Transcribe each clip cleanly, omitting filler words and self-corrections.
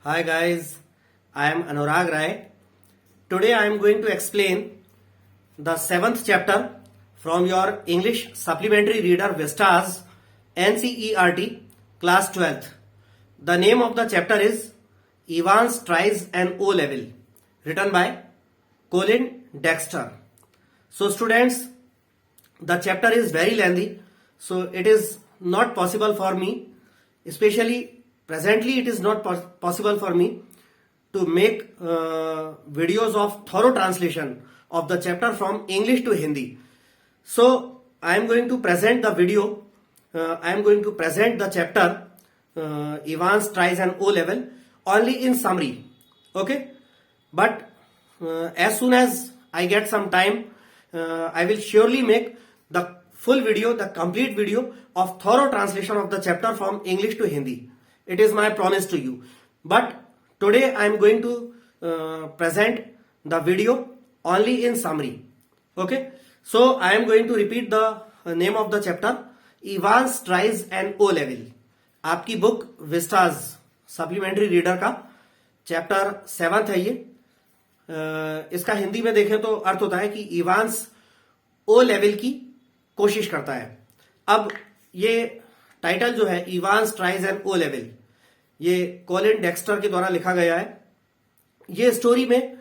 Hi guys, I am Anurag Rai. Today I am going to explain the 7th chapter from your English Supplementary Reader Vistas NCERT Class 12th. The name of the chapter is Evans Tries an O Level, written by Colin Dexter. So students, the chapter is very lengthy, so it is not possible for me, especially presently it is not possible for me to make videos of thorough translation of the chapter from English to Hindi. So I am going to present the video, I am going to present the chapter Evans Tries an O Level only in summary. Okay, but as soon as I get some time, I will surely make the full video, the complete video of thorough translation of the chapter from English to Hindi. It is my promise to you. But today I am going to present the video only in summary. Okay. So I am going to repeat the name of the chapter. Evans Tries an O Level. आपकी book vistas supplementary reader का chapter 7th है ये. इसका हिंदी में देखें तो अर्थ होता है कि इवांस ओ लेवल की कोशिश करता है. अब ये टाइटल जो है Evans tries an O level, ये कॉलिन डेक्स्टर के द्वारा लिखा गया है. ये स्टोरी में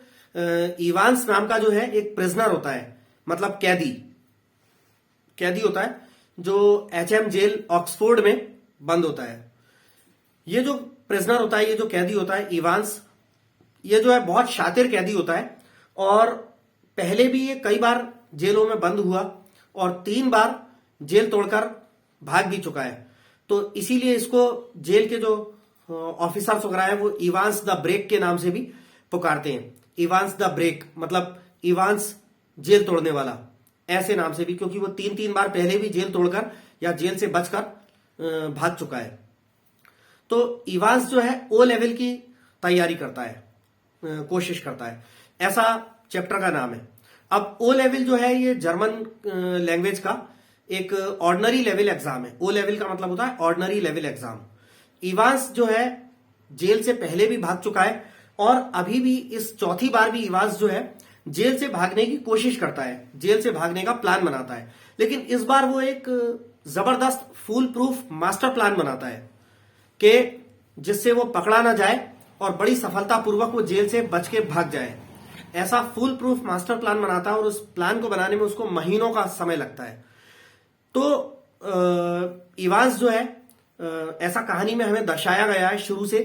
इवांस नाम का जो है एक प्रिजनर होता है, मतलब कैदी होता है जो एचएम जेल ऑक्सफोर्ड में बंद होता है. ये जो प्रिजनर होता है, ये जो कैदी होता है इवांस, ये जो है बहुत शातिर कैदी होता है और पहले भी ये कई बार जेलों में बंद हुआ और 3 बार जेल तोड़कर भाग भी चुका है. तो इसीलिए इसको जेल के जो ऑफिसर्स वगैरह है वो इवांस द ब्रेक के नाम से भी पुकारते हैं. इवांस द ब्रेक मतलब इवांस जेल तोड़ने वाला, ऐसे नाम से भी, क्योंकि वो 3 बार पहले भी जेल तोड़कर या जेल से बचकर भाग चुका है. तो इवांस जो है ओ लेवल की तैयारी करता है, कोशिश करता है, ऐसा चैप्टर का नाम है. अब ओ लेवल जो है ये जर्मन लैंग्वेज का एक ऑर्डिनरी लेवल एग्जाम है. ओ लेवल का मतलब होता है ऑर्डिनरी लेवल एग्जाम. इवांस जो है जेल से पहले भी भाग चुका है और अभी भी इस चौथी बार भी इवांस जो है जेल से भागने की कोशिश करता है, जेल से भागने का प्लान बनाता है. लेकिन इस बार वो एक जबरदस्त फूल प्रूफ मास्टर प्लान बनाता है कि जिससे वो पकड़ा ना जाए और बड़ी सफलतापूर्वक वो जेल से बच के भाग जाए. ऐसा फुल प्रूफ मास्टर प्लान बनाता है और उस प्लान को बनाने में उसको महीनों का समय लगता है. तो इवांस जो है, ऐसा कहानी में हमें दर्शाया गया है शुरू से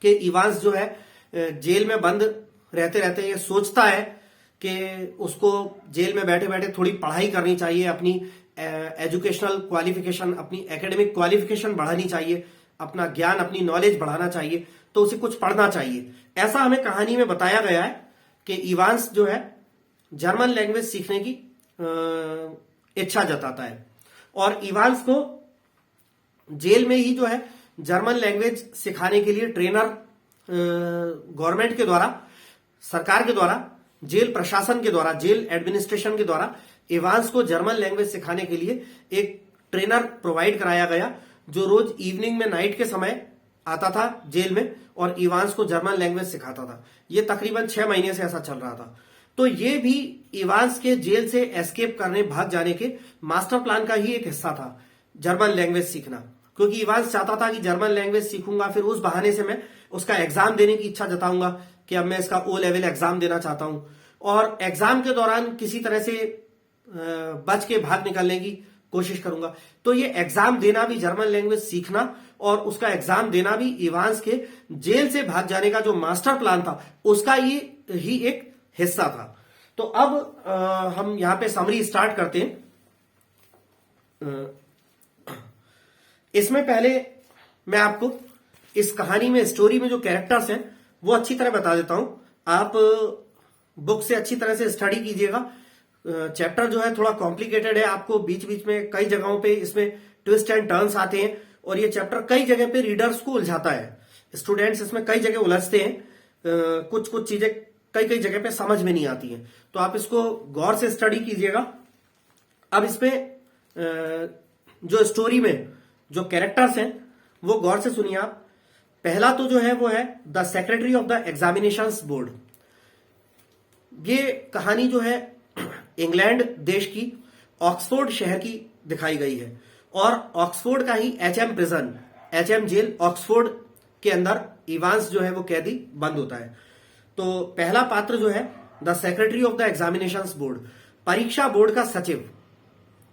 कि इवांस जो है जेल में बंद रहते रहते ये सोचता है कि उसको जेल में बैठे बैठे थोड़ी पढ़ाई करनी चाहिए, अपनी एजुकेशनल क्वालिफिकेशन, अपनी एकेडमिक क्वालिफिकेशन बढ़ानी चाहिए, अपना ज्ञान, अपनी नॉलेज बढ़ाना चाहिए, तो उसे कुछ पढ़ना चाहिए. ऐसा हमें कहानी में बताया गया है कि इवांस जो है जर्मन लैंग्वेज सीखने की इच्छा जताता है और इवांस को जेल में ही जो है जर्मन लैंग्वेज सिखाने के लिए ट्रेनर गवर्नमेंट के द्वारा, सरकार के द्वारा, जेल प्रशासन के द्वारा, जेल एडमिनिस्ट्रेशन के द्वारा इवांस को जर्मन लैंग्वेज सिखाने के लिए एक ट्रेनर प्रोवाइड कराया गया जो रोज इवनिंग में, नाइट के समय आता था जेल में और इवांस को जर्मन लैंग्वेज सिखाता था. ये तकरीबन 6 महीने से ऐसा चल रहा था. तो ये भी इवांस के जेल से एस्केप करने, भाग जाने के मास्टर प्लान का ही एक हिस्सा था, जर्मन लैंग्वेज सीखना. क्योंकि इवांस चाहता था कि जर्मन लैंग्वेज सीखूंगा, फिर उस बहाने से मैं उसका एग्जाम देने की इच्छा जताऊंगा कि अब मैं इसका ओ लेवल एग्जाम देना चाहता हूं और एग्जाम के दौरान किसी तरह से बच के भाग निकलने की कोशिश करूंगा. तो ये एग्जाम देना भी, जर्मन लैंग्वेज सीखना और उसका एग्जाम देना भी इवांस के जेल से भाग जाने का जो मास्टर प्लान था उसका ये ही एक हिस्सा था. तो अब हम यहां पे समरी स्टार्ट करते हैं. इसमें पहले मैं आपको इस कहानी में, स्टोरी में जो कैरेक्टर्स हैं वो अच्छी तरह बता देता हूं. आप बुक से अच्छी तरह से स्टडी कीजिएगा. चैप्टर जो है थोड़ा कॉम्प्लिकेटेड है, आपको बीच बीच में कई जगहों पे इसमें ट्विस्ट एंड टर्न्स आते हैं और ये चैप्टर कई जगह पे रीडर्स को उलझाता है. स्टूडेंट्स इसमें कई जगह उलझते हैं, कुछ चीजें कई जगह पे समझ में नहीं आती हैं. तो आप इसको गौर से स्टडी कीजिएगा. अब इसमें जो स्टोरी में जो कैरेक्टर्स हैं वो गौर से सुनिए आप. पहला तो जो है वो है the secretary of the examinations board. ये कहानी जो है इंग्लैंड देश की ऑक्सफोर्ड शहर की दिखाई गई है और ऑक्सफोर्ड का ही HM prison, HM jail Oxford के अंदर इवांस जो है वो कैदी बंद होता है। तो पहला पात्र जो है the secretary of the examinations board, परीक्षा बोर्ड का सचिव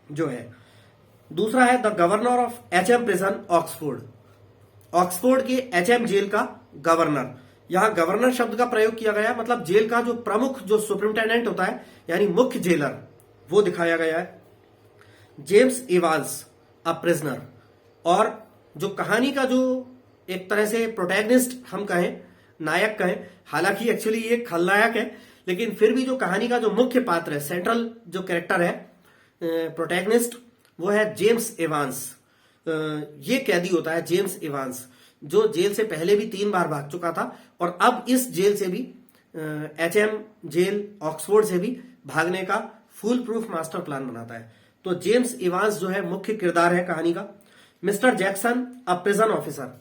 जो है। दूसरा है the governor of HM prison Oxford, Oxford के एचएम जेल का गवर्नर। यहां गवर्नर शब्द का प्रयोग किया गया है, मतलब जेल का जो प्रमुख, जो सुपरिंटेंडेंट होता है यानी मुख्य जेलर, वो दिखाया गया है। जेम्स इवांस अ प्रिजनर, और जो कहानी का जो एक तरह से प्रोटैगनिस्ट हम कहें, नायक कहें, हालांकि एक्चुअली ये खलनायक है, लेकिन फिर भी जो कहानी का जो मुख्य पात्र है, सेंट्रल जो कैरेक्टर है, प्रोटैगनिस्ट, वो है जेम्स इवांस। ये कैदी होता है जेम्स इवांस, जो जेल से पहले भी 3 बार भाग चुका था और अब इस जेल से भी, एचएम जेल ऑक्सफोर्ड से भी भागने का फुल प्रूफ मास्टर प्लान बनाता है। तो जेम्स इवांस जो है मुख्य किरदार है कहानी का। Mr Jackson a prison officer,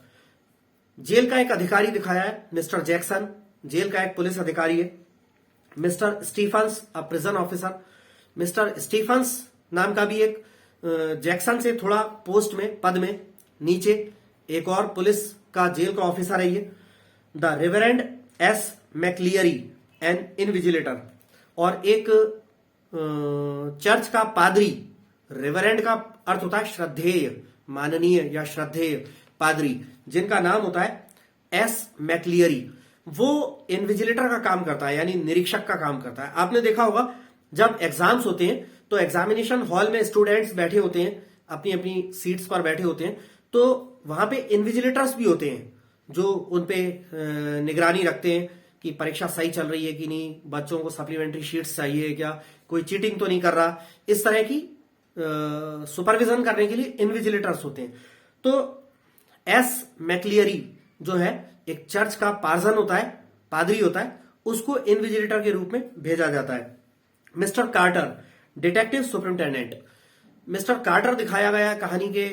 jail का एक अधिकारी दिखाया है। मिस्टर जैक्सन जेल का एक पुलिस अधिकारी है। Mr Stephens a prison officer, Mr Stephens नाम का भी एक जैक्सन से थोड़ा पोस्ट में, पद में नीचे एक और पुलिस का जेल का ऑफिसर है ये। The reverend S McLeery an invigilator, और एक चर्च का पादरी, रेवरेंड का अर्थ होता है श्रद्धेय, माननीय या श्रद्धेय पादरी, जिनका नाम होता है एस मैक्लियरी। वो इनविजिलेटर का काम करता है, यानी निरीक्षक का काम करता है। आपने देखा होगा जब एग्जाम्स होते हैं तो एग्जामिनेशन हॉल में स्टूडेंट्स बैठे होते हैं, अपनी अपनी सीट्स पर बैठे होते हैं, तो वहां पे इन्विजिलेटर्स भी होते हैं जो उनपे निगरानी रखते हैं कि परीक्षा सही चल रही है कि नहीं, बच्चों को सप्लीमेंट्री शीट्स चाहिए क्या, कोई चीटिंग तो नहीं कर रहा, इस तरह की सुपरविजन करने के लिए इन्विजिलेटर्स होते हैं। तो एस मैक्लियरी जो है एक चर्च का पार्सन होता है, पादरी होता है, उसको इन्विजिलेटर के रूप में भेजा जाता है। Mr Carter detective superintendent, Mr Carter दिखाया गया है कहानी के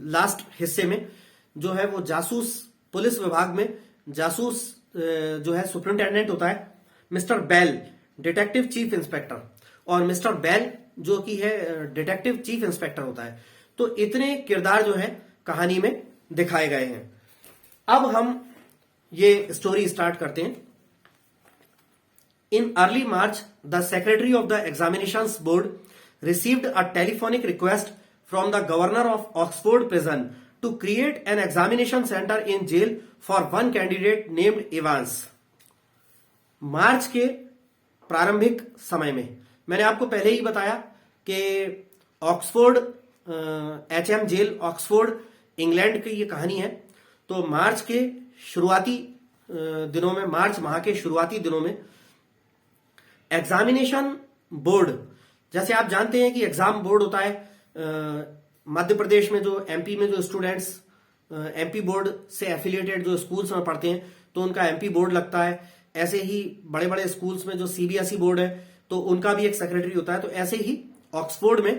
लास्ट हिस्से में, जो है वो जासूस, पुलिस विभाग में जासूस जो है सुपरिंटेंडेंट होता है। Mr Bell detective chief inspector, और मिस्टर बेल जो कि है डिटेक्टिव चीफ इंस्पेक्टर होता है। तो इतने किरदार जो है कहानी में दिखाए गए हैं। अब हम ये स्टोरी स्टार्ट करते हैं। In early March, the Secretary of the Examinations Board received a telephonic request from the Governor of Oxford Prison to create an examination center in jail for one candidate named Evans. मार्च के प्रारंभिक समय में, मैंने आपको पहले ही बताया कि Oxford HM jail Oxford England की ये कहानी है। तो मार्च के शुरुआती दिनों में, मार्च माह के शुरुआती दिनों में एग्जामिनेशन बोर्ड, जैसे आप जानते हैं कि एग्जाम बोर्ड होता है मध्य प्रदेश में, जो एमपी में जो स्टूडेंट्स एमपी बोर्ड से एफिलिएटेड जो स्कूल्स में पढ़ते हैं तो उनका एमपी बोर्ड लगता है। ऐसे ही बड़े बड़े स्कूल्स में जो सीबीएसई बोर्ड है तो उनका भी एक सेक्रेटरी होता है। तो ऐसे ही ऑक्सफोर्ड में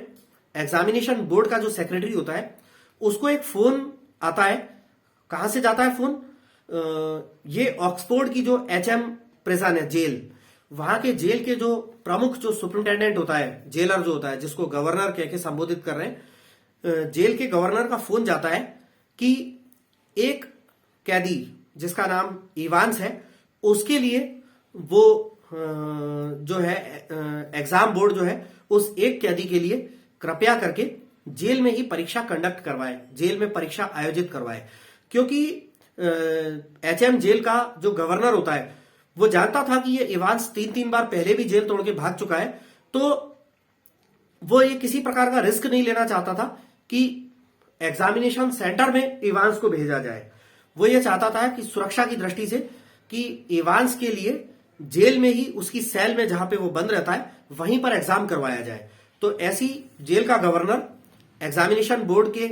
एग्जामिनेशन बोर्ड का जो सेक्रेटरी होता है उसको एक फोन आता है। कहां से जाता है फोन? ये ऑक्सफोर्ड की जो एचएम प्रिजन है, जेल, वहां के जेल के जो प्रमुख जो सुपरिंटेंडेंट होता है, जेलर जो होता है, जिसको गवर्नर कह के संबोधित कर रहे हैं, जेल के गवर्नर का फोन जाता है कि एक कैदी जिसका नाम इवांस है, उसके लिए वो जो है एग्जाम बोर्ड जो है उस एक कैदी के लिए कृपया करके जेल में ही परीक्षा कंडक्ट करवाए, जेल में परीक्षा आयोजित करवाए। क्योंकि एचएम जेल का जो गवर्नर होता है वो जानता था कि ये इवांस 3 बार पहले भी जेल तोड़ के भाग चुका है, तो वो ये किसी प्रकार का रिस्क नहीं लेना चाहता था कि एग्जामिनेशन सेंटर में इवांस को भेजा जाए। वो ये चाहता था कि सुरक्षा की दृष्टि से कि इवांस के लिए जेल में ही, उसकी सेल में जहां पे वो बंद रहता है, वहीं पर एग्जाम करवाया जाए। तो ऐसी जेल का गवर्नर एग्जामिनेशन बोर्ड के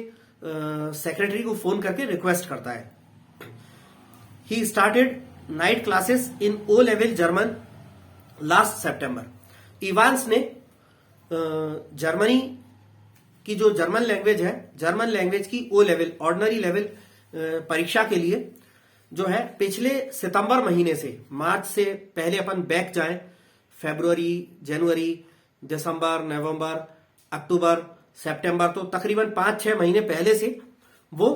सेक्रेटरी को फोन करके रिक्वेस्ट करता है। He started night classes in O level German last September. Evans ने जर्मनी की जो जर्मन लैंग्वेज है, जर्मन लैंग्वेज की ओ लेवल, ऑर्डिनरी लेवल परीक्षा के लिए जो है पिछले सितंबर महीने से, मार्च से पहले अपन बैक जाएं, फरवरी, जनवरी, दिसंबर, नवंबर, अक्टूबर, सितंबर, तो तकरीबन 5-6 महीने पहले से वो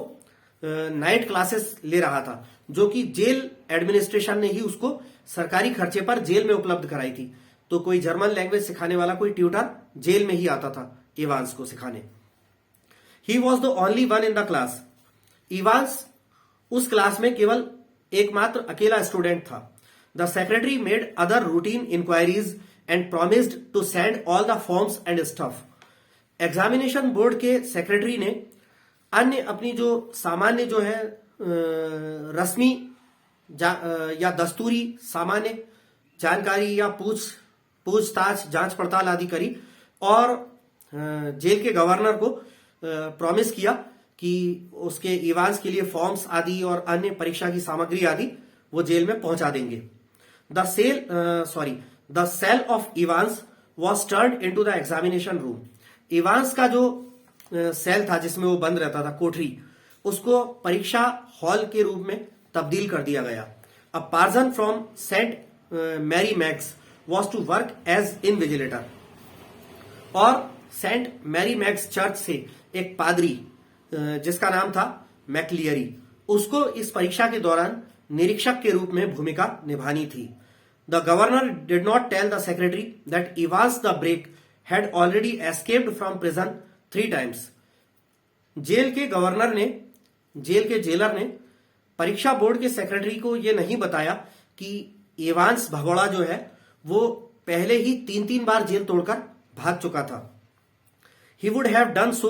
नाइट क्लासेस ले रहा था, जो कि जेल एडमिनिस्ट्रेशन ने ही उसको सरकारी खर्चे पर जेल में उपलब्ध कराई थी। तो कोई जर्मन लैंग्वेज सिखाने वाला कोई ट्यूटर जेल में ही आता था इवांस को सिखाने। He was the only one in the class. Evans उस क्लास में केवल एकमात्र अकेला स्टूडेंट था। The secretary made other routine inquiries and promised to send all the forms and stuff. Examination board के सेक्रेटरी ने अन्य अपनी जो सामान्य जो है रस्मी या दस्तूरी सामान्य जानकारी या पूछताछ, जांच पड़ताल आदि करी और जेल के गवर्नर को प्रॉमिस किया कि उसके इवांस के लिए फॉर्म्स आदि और अन्य परीक्षा की सामग्री आदि वो जेल में पहुंचा देंगे। The cell of Evans was turned into the examination room. Evans का जो सेल था जिसमें वो बंद रहता था, कोठरी, उसको परीक्षा हॉल के रूप में तब्दील कर दिया गया। A person from Saint Mary Mags was to work as invigilator. और सेंट मैरी मैक्स चर्च से एक पादरी जिसका नाम था मैकलियरी, उसको इस परीक्षा के दौरान निरीक्षक के रूप में भूमिका निभानी थी। The governor did not tell the secretary that Evans the Break had already escaped from prison 3 times. Jail के जेलर ने परीक्षा बोर्ड के सेक्रेटरी को यह नहीं बताया कि इवांस भगोड़ा जो है वो पहले ही 3 बार जेल तोड़कर भाग चुका था। He would have done so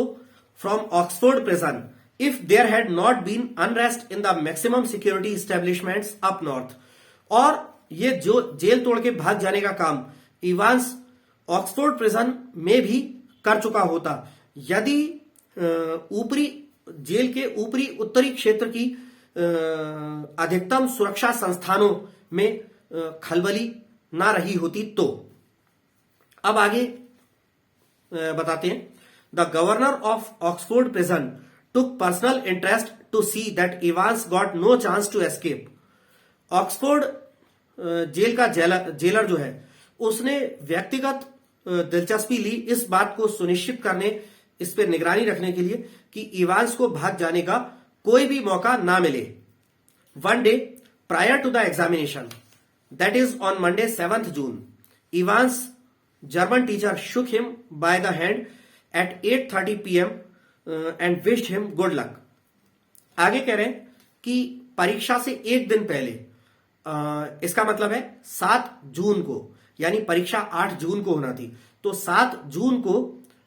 from Oxford prison if there had not been unrest in the maximum security establishments up north। और ये जो जेल तोड़ के भाग जाने का काम इवांस ऑक्सफोर्ड प्रिजन में भी कर चुका होता यदि जेल के ऊपरी उत्तरी क्षेत्र की अधिकतम सुरक्षा संस्थानों में खलबली ना रही होती तो। अब आगे बताते हैं। The governor of Oxford prison took personal interest to see that Evans got no chance to escape. Oxford jail का जेलर जो है उसने व्यक्तिगत दिलचस्पी ली इस बात को सुनिश्चित करने, इस पर निगरानी रखने के लिए कि इवांस को भाग जाने का कोई भी मौका ना मिले। One day prior to the examination, that is on Monday 7th June, Evans German teacher shook him by the hand at 8:30 p.m. and wished him good luck। आगे कह रहे हैं कि परीक्षा से एक दिन पहले, इसका मतलब है 7 जून को, यानी परीक्षा 8 जून को होना थी, तो 7 जून को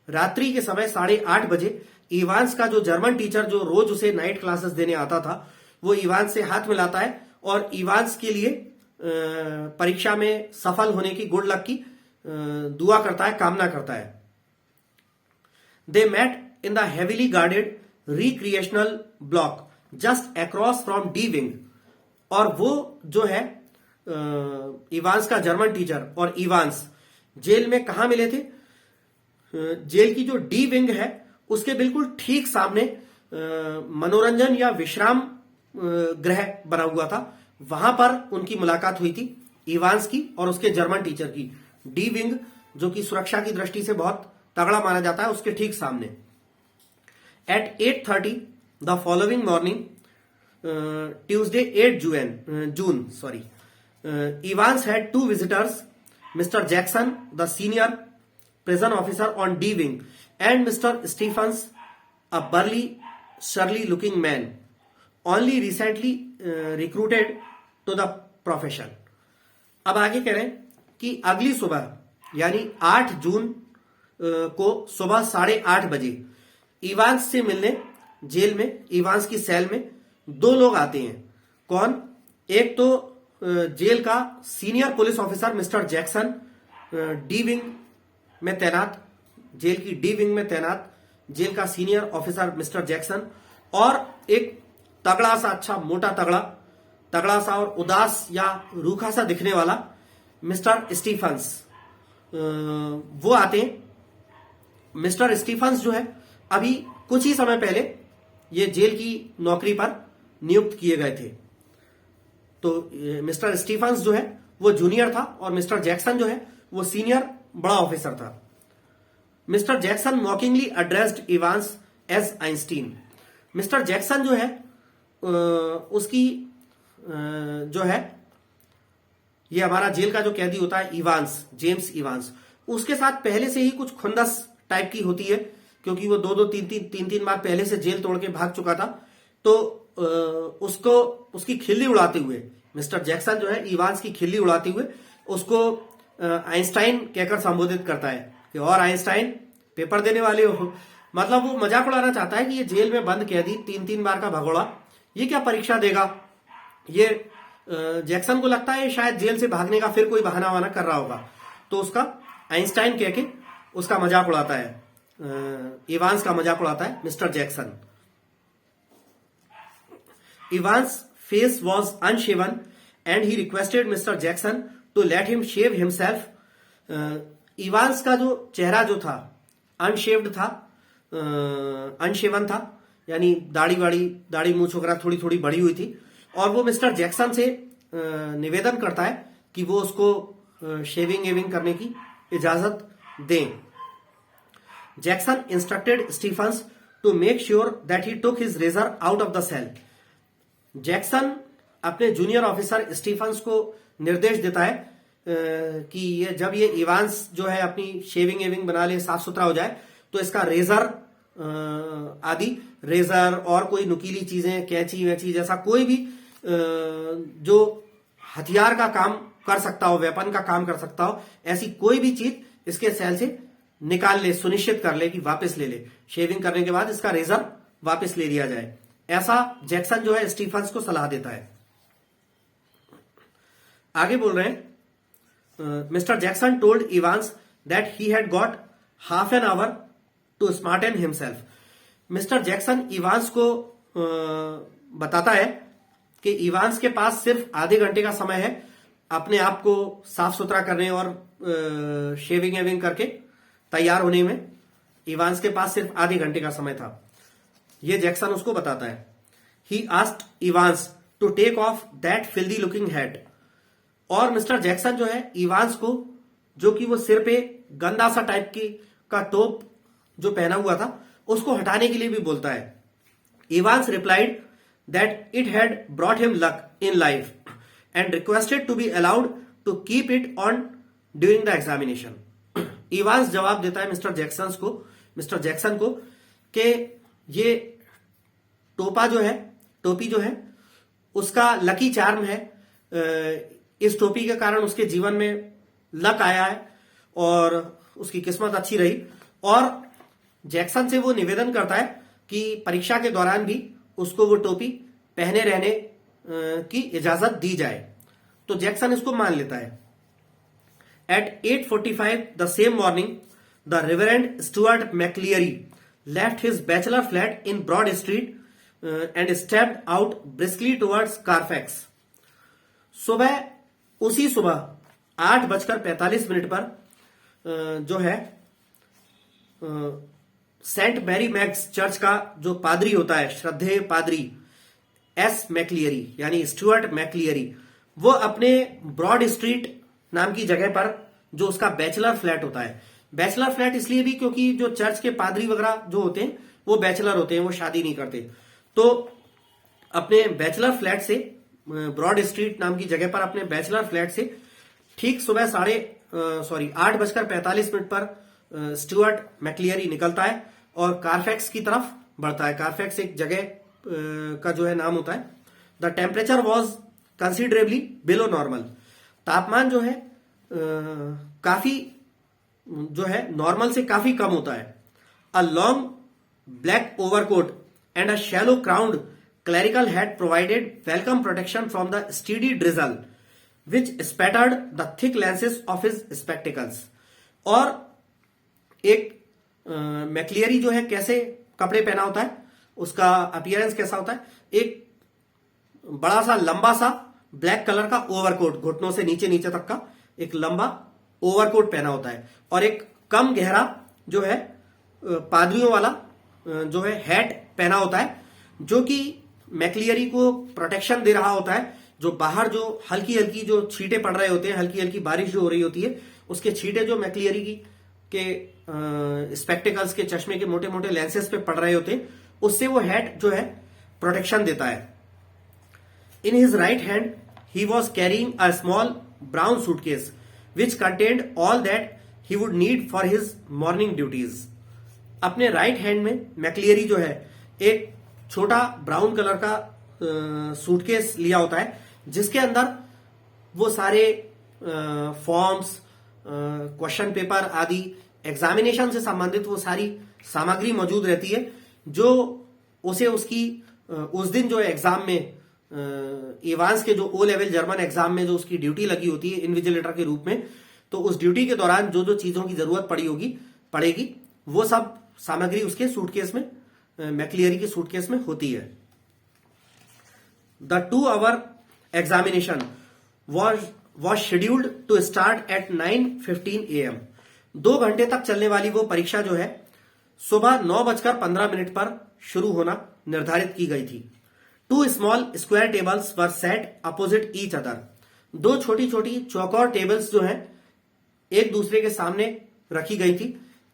रात्रि के समय 8:30 बजे इवांस का जो जर्मन टीचर जो रोज उसे नाइट क्लासेस देने आता था वो इवांस से हाथ मिलाता है और इवांस के लिए परीक्षा में सफल होने की, गुड लक की दुआ करता है, कामना करता है। They met in the heavily guarded recreational block just across from D wing. और वो जो है इवांस का जर्मन टीचर और इवांस जेल में कहा मिले थे? जेल की जो डी विंग है उसके बिल्कुल ठीक सामने मनोरंजन या विश्राम गृह बना हुआ था, वहां पर उनकी मुलाकात हुई थी इवांस की और उसके जर्मन टीचर की। डी विंग जो कि सुरक्षा की दृष्टि से बहुत तगड़ा माना जाता है, उसके ठीक सामने। At 8:30 the following morning, Tuesday 8 June, Evans had 2 visitors, Mr. Jackson, the senior prison officer on D wing, and Mr. Stephens, a burly, surly-looking man, only recently recruited to the profession। अब आगे कह रहे हैं कि अगली सुबह यानी 8 जून को सुबह 8:30 बजे इवांस से मिलने जेल में, इवांस की सेल में 2 लोग आते हैं। कौन? एक तो जेल का senior police officer mister Jackson, D wing में तैनात, जेल की डी विंग में तैनात जेल का सीनियर ऑफिसर मिस्टर जैक्सन, और एक तगड़ा सा, अच्छा मोटा तगड़ा सा और उदास या रूखा सा दिखने वाला मिस्टर स्टीफंस, वो आते हैं। मिस्टर स्टीफंस जो है अभी कुछ ही समय पहले ये जेल की नौकरी पर नियुक्त किए गए थे। तो मिस्टर स्टीफंस जो है वो जूनियर था और मिस्टर जैक्सन जो है वो सीनियर बड़ा ऑफिसर था। Mr Jackson mockingly addressed Evans as Einstein. Mr Jackson जो है उसकी जो है ये हमारा जेल का जो कैदी होता है इवांस, जेम्स इवांस, उसके साथ पहले से ही कुछ खुंदस टाइप की होती है, क्योंकि वो दो तीन बार पहले से जेल तोड़ के भाग चुका था। तो उसको उसकी खिल्ली उड़ाते हुए मिस्टर जैक्सन जो है इवांस की खिल्ली उड़ाते हुए उसको आइंस्टाइन कहकर संबोधित करता है कि और आइंस्टाइन पेपर देने वाले हो। मतलब वो मजाक उड़ाना चाहता है कि ये जेल में बंद कैदी तीन बार का भगोड़ा ये क्या परीक्षा देगा। ये जैक्सन को लगता है शायद जेल से भागने का फिर कोई बहाना वाना कर रहा होगा, तो उसका आइंस्टाइन कह के उसका मजाक उड़ाता है, इवांस का मजाक उड़ाता है Mr Jackson. Evans face was unshaven and he requested Mr Jackson to let him shave himself. Evans का जो चेहरा जो था अनशेव्ड था, अनशेवन था, यानी दाढ़ी मूछ वगैरह थोड़ी थोड़ी बड़ी हुई थी, और वो मिस्टर जैक्सन से निवेदन करता है कि वो उसको शेविंग एविंग करने की इजाजत दें। Jackson instructed Stephens to make sure that he took his razor out of the cell. Jackson अपने जूनियर ऑफिसर स्टीफंस को निर्देश देता है कि जब ये इवांस जो है अपनी शेविंग एविंग बना ले, साफ सुथरा हो जाए, तो इसका रेजर और कोई नुकीली चीजें, कैंची वैची जैसा कोई भी जो हथियार का काम कर सकता हो, वेपन का काम कर सकता हो, ऐसी कोई भी चीज इसके सेल से निकाल ले, सुनिश्चित कर ले कि वापस ले ले। शेविंग करने के बाद इसका रेजर वापस ले लिया जाए, ऐसा जैक्सन जो है स्टीफंस को सलाह देता है। आगे बोल रहे हैं, Mr Jackson told Evans that he had got half an hour to smarten himself. Mr Jackson Evans को बताता है कि इवांस के पास सिर्फ आधे घंटे का समय है अपने आप को साफ सुथरा करने और शेविंग एविंग करके तैयार होने में। इवांस के पास सिर्फ आधे घंटे का समय था, ये जैक्सन उसको बताता है। He asked Evans to take off that filthy looking head. और मिस्टर जैक्सन जो है इवांस को, जो कि वो सिर पे गंदा सा टाइप की का टोप जो पहना हुआ था, उसको हटाने के लिए भी बोलता है। Evans replied that it had brought him luck in life and requested to be allowed to keep it on during the examination. Evans जवाब देता है मिस्टर जैक्सन को कि ये टोपी जो है उसका लकी चार्म है। इस टोपी के कारण उसके जीवन में लक आया है और उसकी किस्मत अच्छी रही। और जैक्सन से वो निवेदन करता है कि परीक्षा के दौरान भी उसको वो टोपी पहने रहने की इजाजत दी जाए। तो जैक्सन इसको मान लेता है। At 8:45 the same morning, the Reverend Stuart McLeary left his bachelor flat in Broad Street and stepped out briskly towards Carfax. उसी सुबह 8:45 पर जो है सेंट मैरी मैक्स चर्च का जो पादरी होता है, श्रद्धेय पादरी एस मैक्लियरी यानी स्टुअर्ट मैक्लियरी, वो अपने ब्रॉड स्ट्रीट नाम की जगह पर जो उसका बैचलर फ्लैट होता है। बैचलर फ्लैट इसलिए भी क्योंकि जो चर्च के पादरी वगैरह जो होते हैं वो बैचलर होते हैं, वो शादी नहीं करते। तो अपने बैचलर फ्लैट से, ब्रॉड स्ट्रीट नाम की जगह पर अपने बैचलर फ्लैट से ठीक सुबह 8:45 पर स्टुअर्ट मैक्लियरी निकलता है और कारफैक्स की तरफ बढ़ता है। कारफैक्स एक जगह का जो है नाम होता है। The temperature was considerably below normal. तापमान जो है काफी जो है नॉर्मल से काफी कम होता है। A long black overcoat and a shallow crowned clerical hat provided welcome protection from the steady drizzle which spattered the thick lenses of his spectacles. और एक मैक्लियरी जो है कैसे कपड़े पहना होता है, उसका अपीयरेंस कैसा होता है, एक बड़ा सा लंबा सा ब्लैक कलर का ओवरकोट, घुटनों से नीचे तक का एक लंबा ओवरकोट पहना होता है, और एक कम गहरा जो है पादरियों वाला जो है हैट पहना होता है, जो कि मैक्लियरी को प्रोटेक्शन दे रहा होता है। जो बाहर जो हल्की हल्की जो छींटे पड़ रहे होते हैं, हल्की हल्की बारिश जो हो रही होती है, उसके छींटे जो मैक्लियरी की के स्पेक्टिकल्स के चश्मे के मोटे मोटे लेंसेस पे पड़ रहे होते हैं, उससे वो हैट जो है प्रोटेक्शन देता है। In his right hand he was carrying a small brown suitcase which contained all that he would need for his morning duties. अपने राइट हैंड में मैक्लियरी जो है एक छोटा ब्राउन कलर का सूटकेस लिया होता है, जिसके अंदर वो सारे फॉर्म्स, क्वेश्चन पेपर आदि, एग्जामिनेशन से संबंधित वो सारी सामग्री मौजूद रहती है, जो उसे उसकी उस दिन जो एग्जाम में एवांस के जो ओ लेवल जर्मन एग्जाम में जो उसकी ड्यूटी लगी होती है इन्विजिलेटर के रूप में, तो उस ड्यूटी के दौरान जो जो चीजों की जरूरत पड़ेगी वो सब सामग्री उसके सूटकेस में, मैक्लियरी के सूटकेस में होती है। The 2 hour examination was scheduled to start at 9:15 AM। 2 घंटे तक चलने वाली वो परीक्षा जो है सुबह 9:15 पर शुरू होना निर्धारित की गई थी। 2 small square tables were set opposite each other। 2 छोटी छोटी चौकोर टेबल्स जो हैं एक दूसरे के सामने रखी गई थी,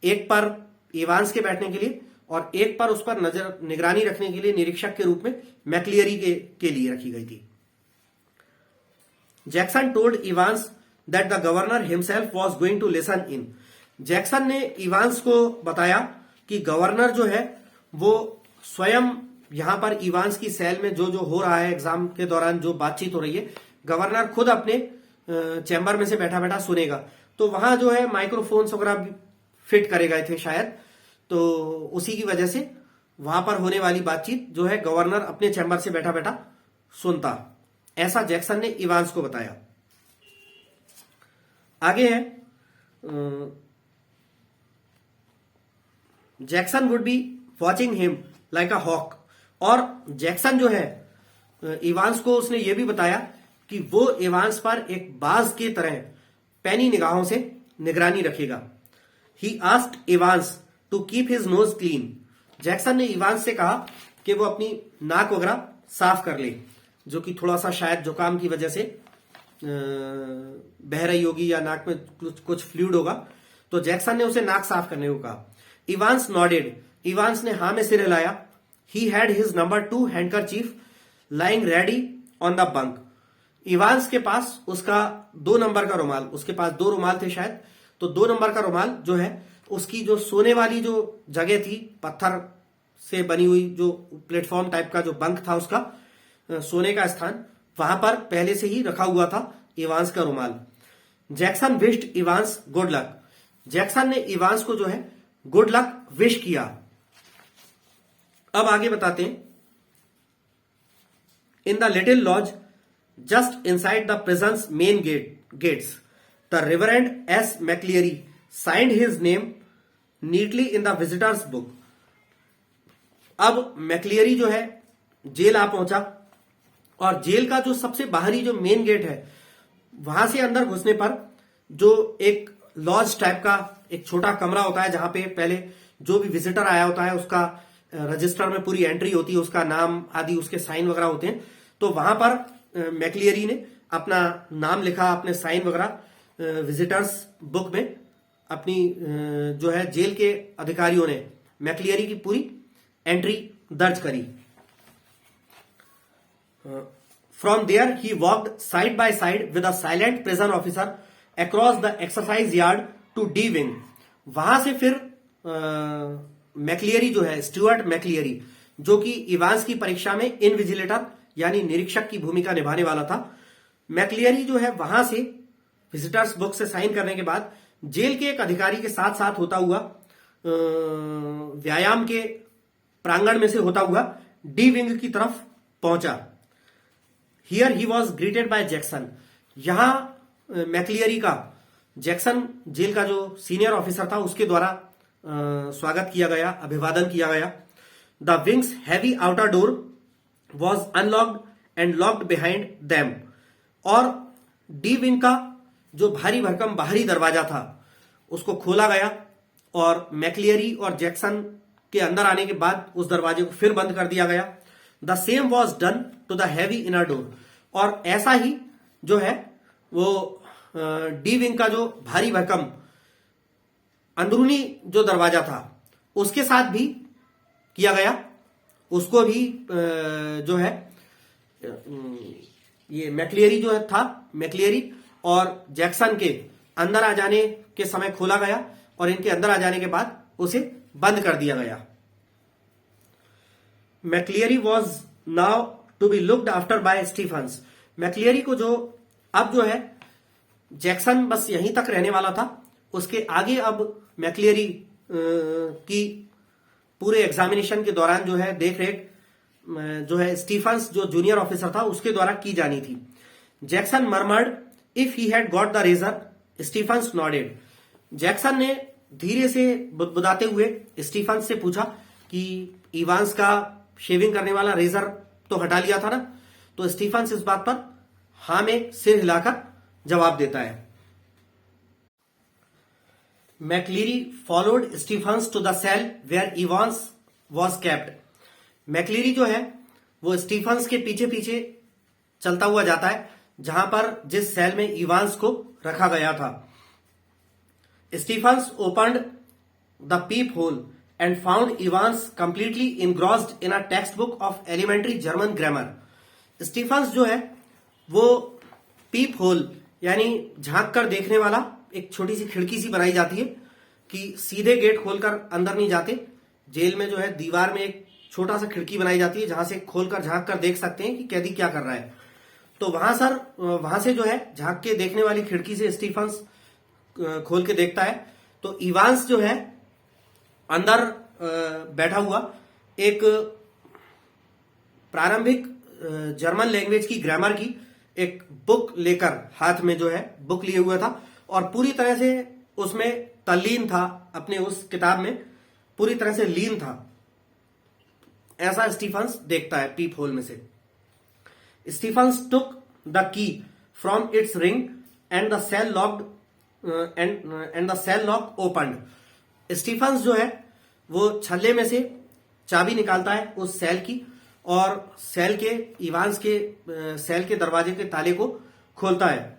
एक पर एवांस के बैठने के लिए और एक पर उस पर निगरानी रखने के लिए निरीक्षक के रूप में मैक्लियरी के लिए रखी गई थी। Jackson told Evans that the governor himself was going to listen in. Jackson ने इवांस को बताया कि गवर्नर जो है वो स्वयं यहां पर इवांस की सेल में जो जो हो रहा है एग्जाम के दौरान, जो बातचीत हो रही है, गवर्नर खुद अपने चैम्बर में से बैठा बैठा सुनेगा। तो वहां जो है माइक्रोफोन्स वगैरह फिट करे गए थे शायद, तो उसी की वजह से वहां पर होने वाली बातचीत जो है गवर्नर अपने चैम्बर से बैठा बैठा सुनता, ऐसा जैक्सन ने इवांस को बताया। आगे है Jackson would be watching him like a hawk. और जैक्सन जो है इवांस को उसने ये भी बताया कि वो इवांस पर एक बाज की तरह पैनी निगाहों से निगरानी रखेगा। He asked Evans to keep his nose clean. Jackson ने इवांस से कहा कि वो अपनी नाक वगैरह साफ कर ले, जो कि थोड़ा सा शायद जुकाम की वजह से बह रही होगी या नाक में कुछ फ्लूइड होगा, तो जैक्सन ने उसे नाक साफ करने को कहा। Evans nodded. इवांस ने हाँ में सिर हिलाया। He had his number 2 handkerchief lying ready on the bunk. Evans के पास उसका 2 नंबर का रुमाल, उसके पास 2 रुमाल थे शायद, तो 2 नंबर का रुमाल जो है उसकी जो सोने वाली जो जगह थी, पत्थर से बनी हुई जो प्लेटफॉर्म टाइप का जो बंक था उसका सोने का स्थान, वहां पर पहले से ही रखा हुआ था इवांस का रुमाल। Jackson wished Evans good luck. Jackson ने इवांस को जो है गुड लक विश किया। अब आगे बताते हैं। In the little lodge just inside the prison's main gates the reverend S McLeery signed his name neatly in the visitors' book. अब मैक्लियरी जो है जेल आ पहुंचा और जेल का जो सबसे बाहरी जो मेन गेट है वहां से अंदर घुसने पर जो एक लॉज टाइप का एक छोटा कमरा होता है, जहां पे पहले जो भी विजिटर आया होता है उसका रजिस्टर में पूरी एंट्री होती है, उसका नाम आदि उसके साइन वगैरह होते हैं, तो वहां पर मैक्लियरी ने अपना नाम लिखा, अपने साइन वगैरह विजिटर्स बुक में अपनी जो है जेल के अधिकारियों ने मैक्लियरी की पूरी एंट्री दर्ज करी। From there he walked side by side with a silent prison officer across the exercise yard to D wing. वहां से फिर मैक्लियरी जो है, स्टुअर्ट मैक्लियरी, जो कि इवांस की परीक्षा में इनविजिलेटर यानी निरीक्षक की भूमिका निभाने वाला था, मैक्लियरी जो है वहां से विजिटर्स बुक से साइन करने के बाद जेल के एक अधिकारी के साथ साथ होता हुआ व्यायाम के प्रांगण में से होता हुआ डी विंग की तरफ पहुंचा। Here he was greeted by Jackson. यहां मैक्लियरी का जैक्सन जेल का जो सीनियर ऑफिसर था उसके द्वारा स्वागत किया गया, अभिवादन किया गया। The wings heavy outer door was unlocked and locked behind them. और डी विंग का जो भारी भरकम बाहरी दरवाजा था उसको खोला गया और मैक्लियरी और जैक्सन के अंदर आने के बाद उस दरवाजे को फिर बंद कर दिया गया। The same was done to the heavy inner door, और ऐसा ही जो है वो डी विंग का जो भारी भरकम अंदरूनी जो दरवाजा था उसके साथ भी किया गया। उसको भी जो है ये मैक्लियरी जो था, मैक्लियरी और जैक्सन के अंदर आ जाने के समय खोला गया और इनके अंदर आ जाने के बाद उसे बंद कर दिया गया। McLeery was now to be looked after by Stephens. McLeery को जो अब जो है जैक्सन बस यहीं तक रहने वाला था, उसके आगे अब मैक्लियरी की पूरे एग्जामिनेशन के दौरान जो है देख रेख जो है स्टीफन्स जो जूनियर ऑफिसर था उसके द्वारा की जानी थी। Jackson murmured if he had got the razor, Stephens nodded. Jackson ने धीरे से बुदबुदाते हुए स्टीफन्स से पूछा कि इवांस का शेविंग करने वाला रेजर तो हटा लिया था ना? तो स्टीफन्स इस बात पर हाँ में सिर हिलाकर जवाब देता है। McLeery followed Stephens to the cell where Evans was kept. McLeery जो है वो स्टीफन्स के पीछे पीछे चलता हुआ जाता है जहां पर जिस सेल में इवांस को रखा गया था। Stephens opened the peep hole and found Evans completely engrossed in a text book of elementary German grammar. Stephens जो है वो पीप होल यानी झांक कर देखने वाला एक छोटी सी खिड़की सी बनाई जाती है कि सीधे गेट खोलकर अंदर नहीं जाते। जेल में जो है दीवार में एक छोटा सा खिड़की बनाई जाती है जहां से खोलकर झांक कर देख सकते हैं कि कैदी क्या कर रहा है। तो वहां से जो है झांक के देखने वाली खिड़की से स्टीफन्स खोल के देखता है तो इवांस जो है अंदर बैठा हुआ एक प्रारंभिक जर्मन लैंग्वेज की ग्रामर की एक बुक लेकर हाथ में जो है बुक लिए हुआ था और पूरी तरह से उसमें तल्लीन था, अपने उस किताब में पूरी तरह से लीन था। ऐसा स्टीफन्स देखता है पीप होल में से। Stephens took the key from its ring and the cell locked and the cell lock opened. Stephens जो है वो छल्ले में से चाबी निकालता है उस सेल की और सेल के इवांस के सेल के दरवाजे के ताले को खोलता है।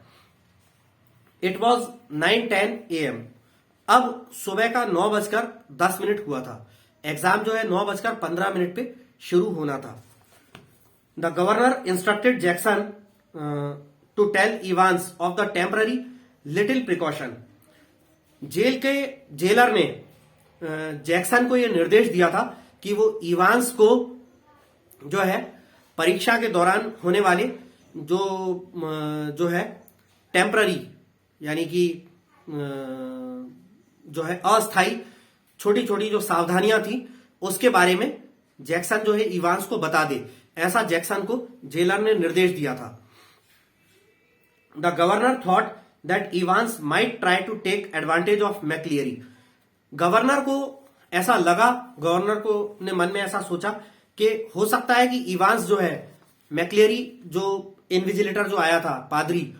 It was 9:10 AM। अब सुबह का 9:10 हुआ था। एग्जाम जो है 9:15 पे शुरू होना था। The governor instructed Jackson to tell Evans of the temporary little precaution. Jail के जेलर ने जैक्सन को यह निर्देश दिया था कि वो इवांस को जो है परीक्षा के दौरान होने वाले जो है टेम्पररी यानी कि जो है अस्थाई छोटी छोटी जो सावधानियां थी उसके बारे में जैक्सन जो है इवांस को बता दे, ऐसा जैक्सन को जेलर ने निर्देश दिया था। The governor thought that Evans might try to take advantage of McLeery. Governor को ऐसा लगा, गवर्नर को ने मन में ऐसा सोचा कि हो सकता है कि इवांस जो है मैक्लियरी जो इन्विजिलेटर जो आया था पादरी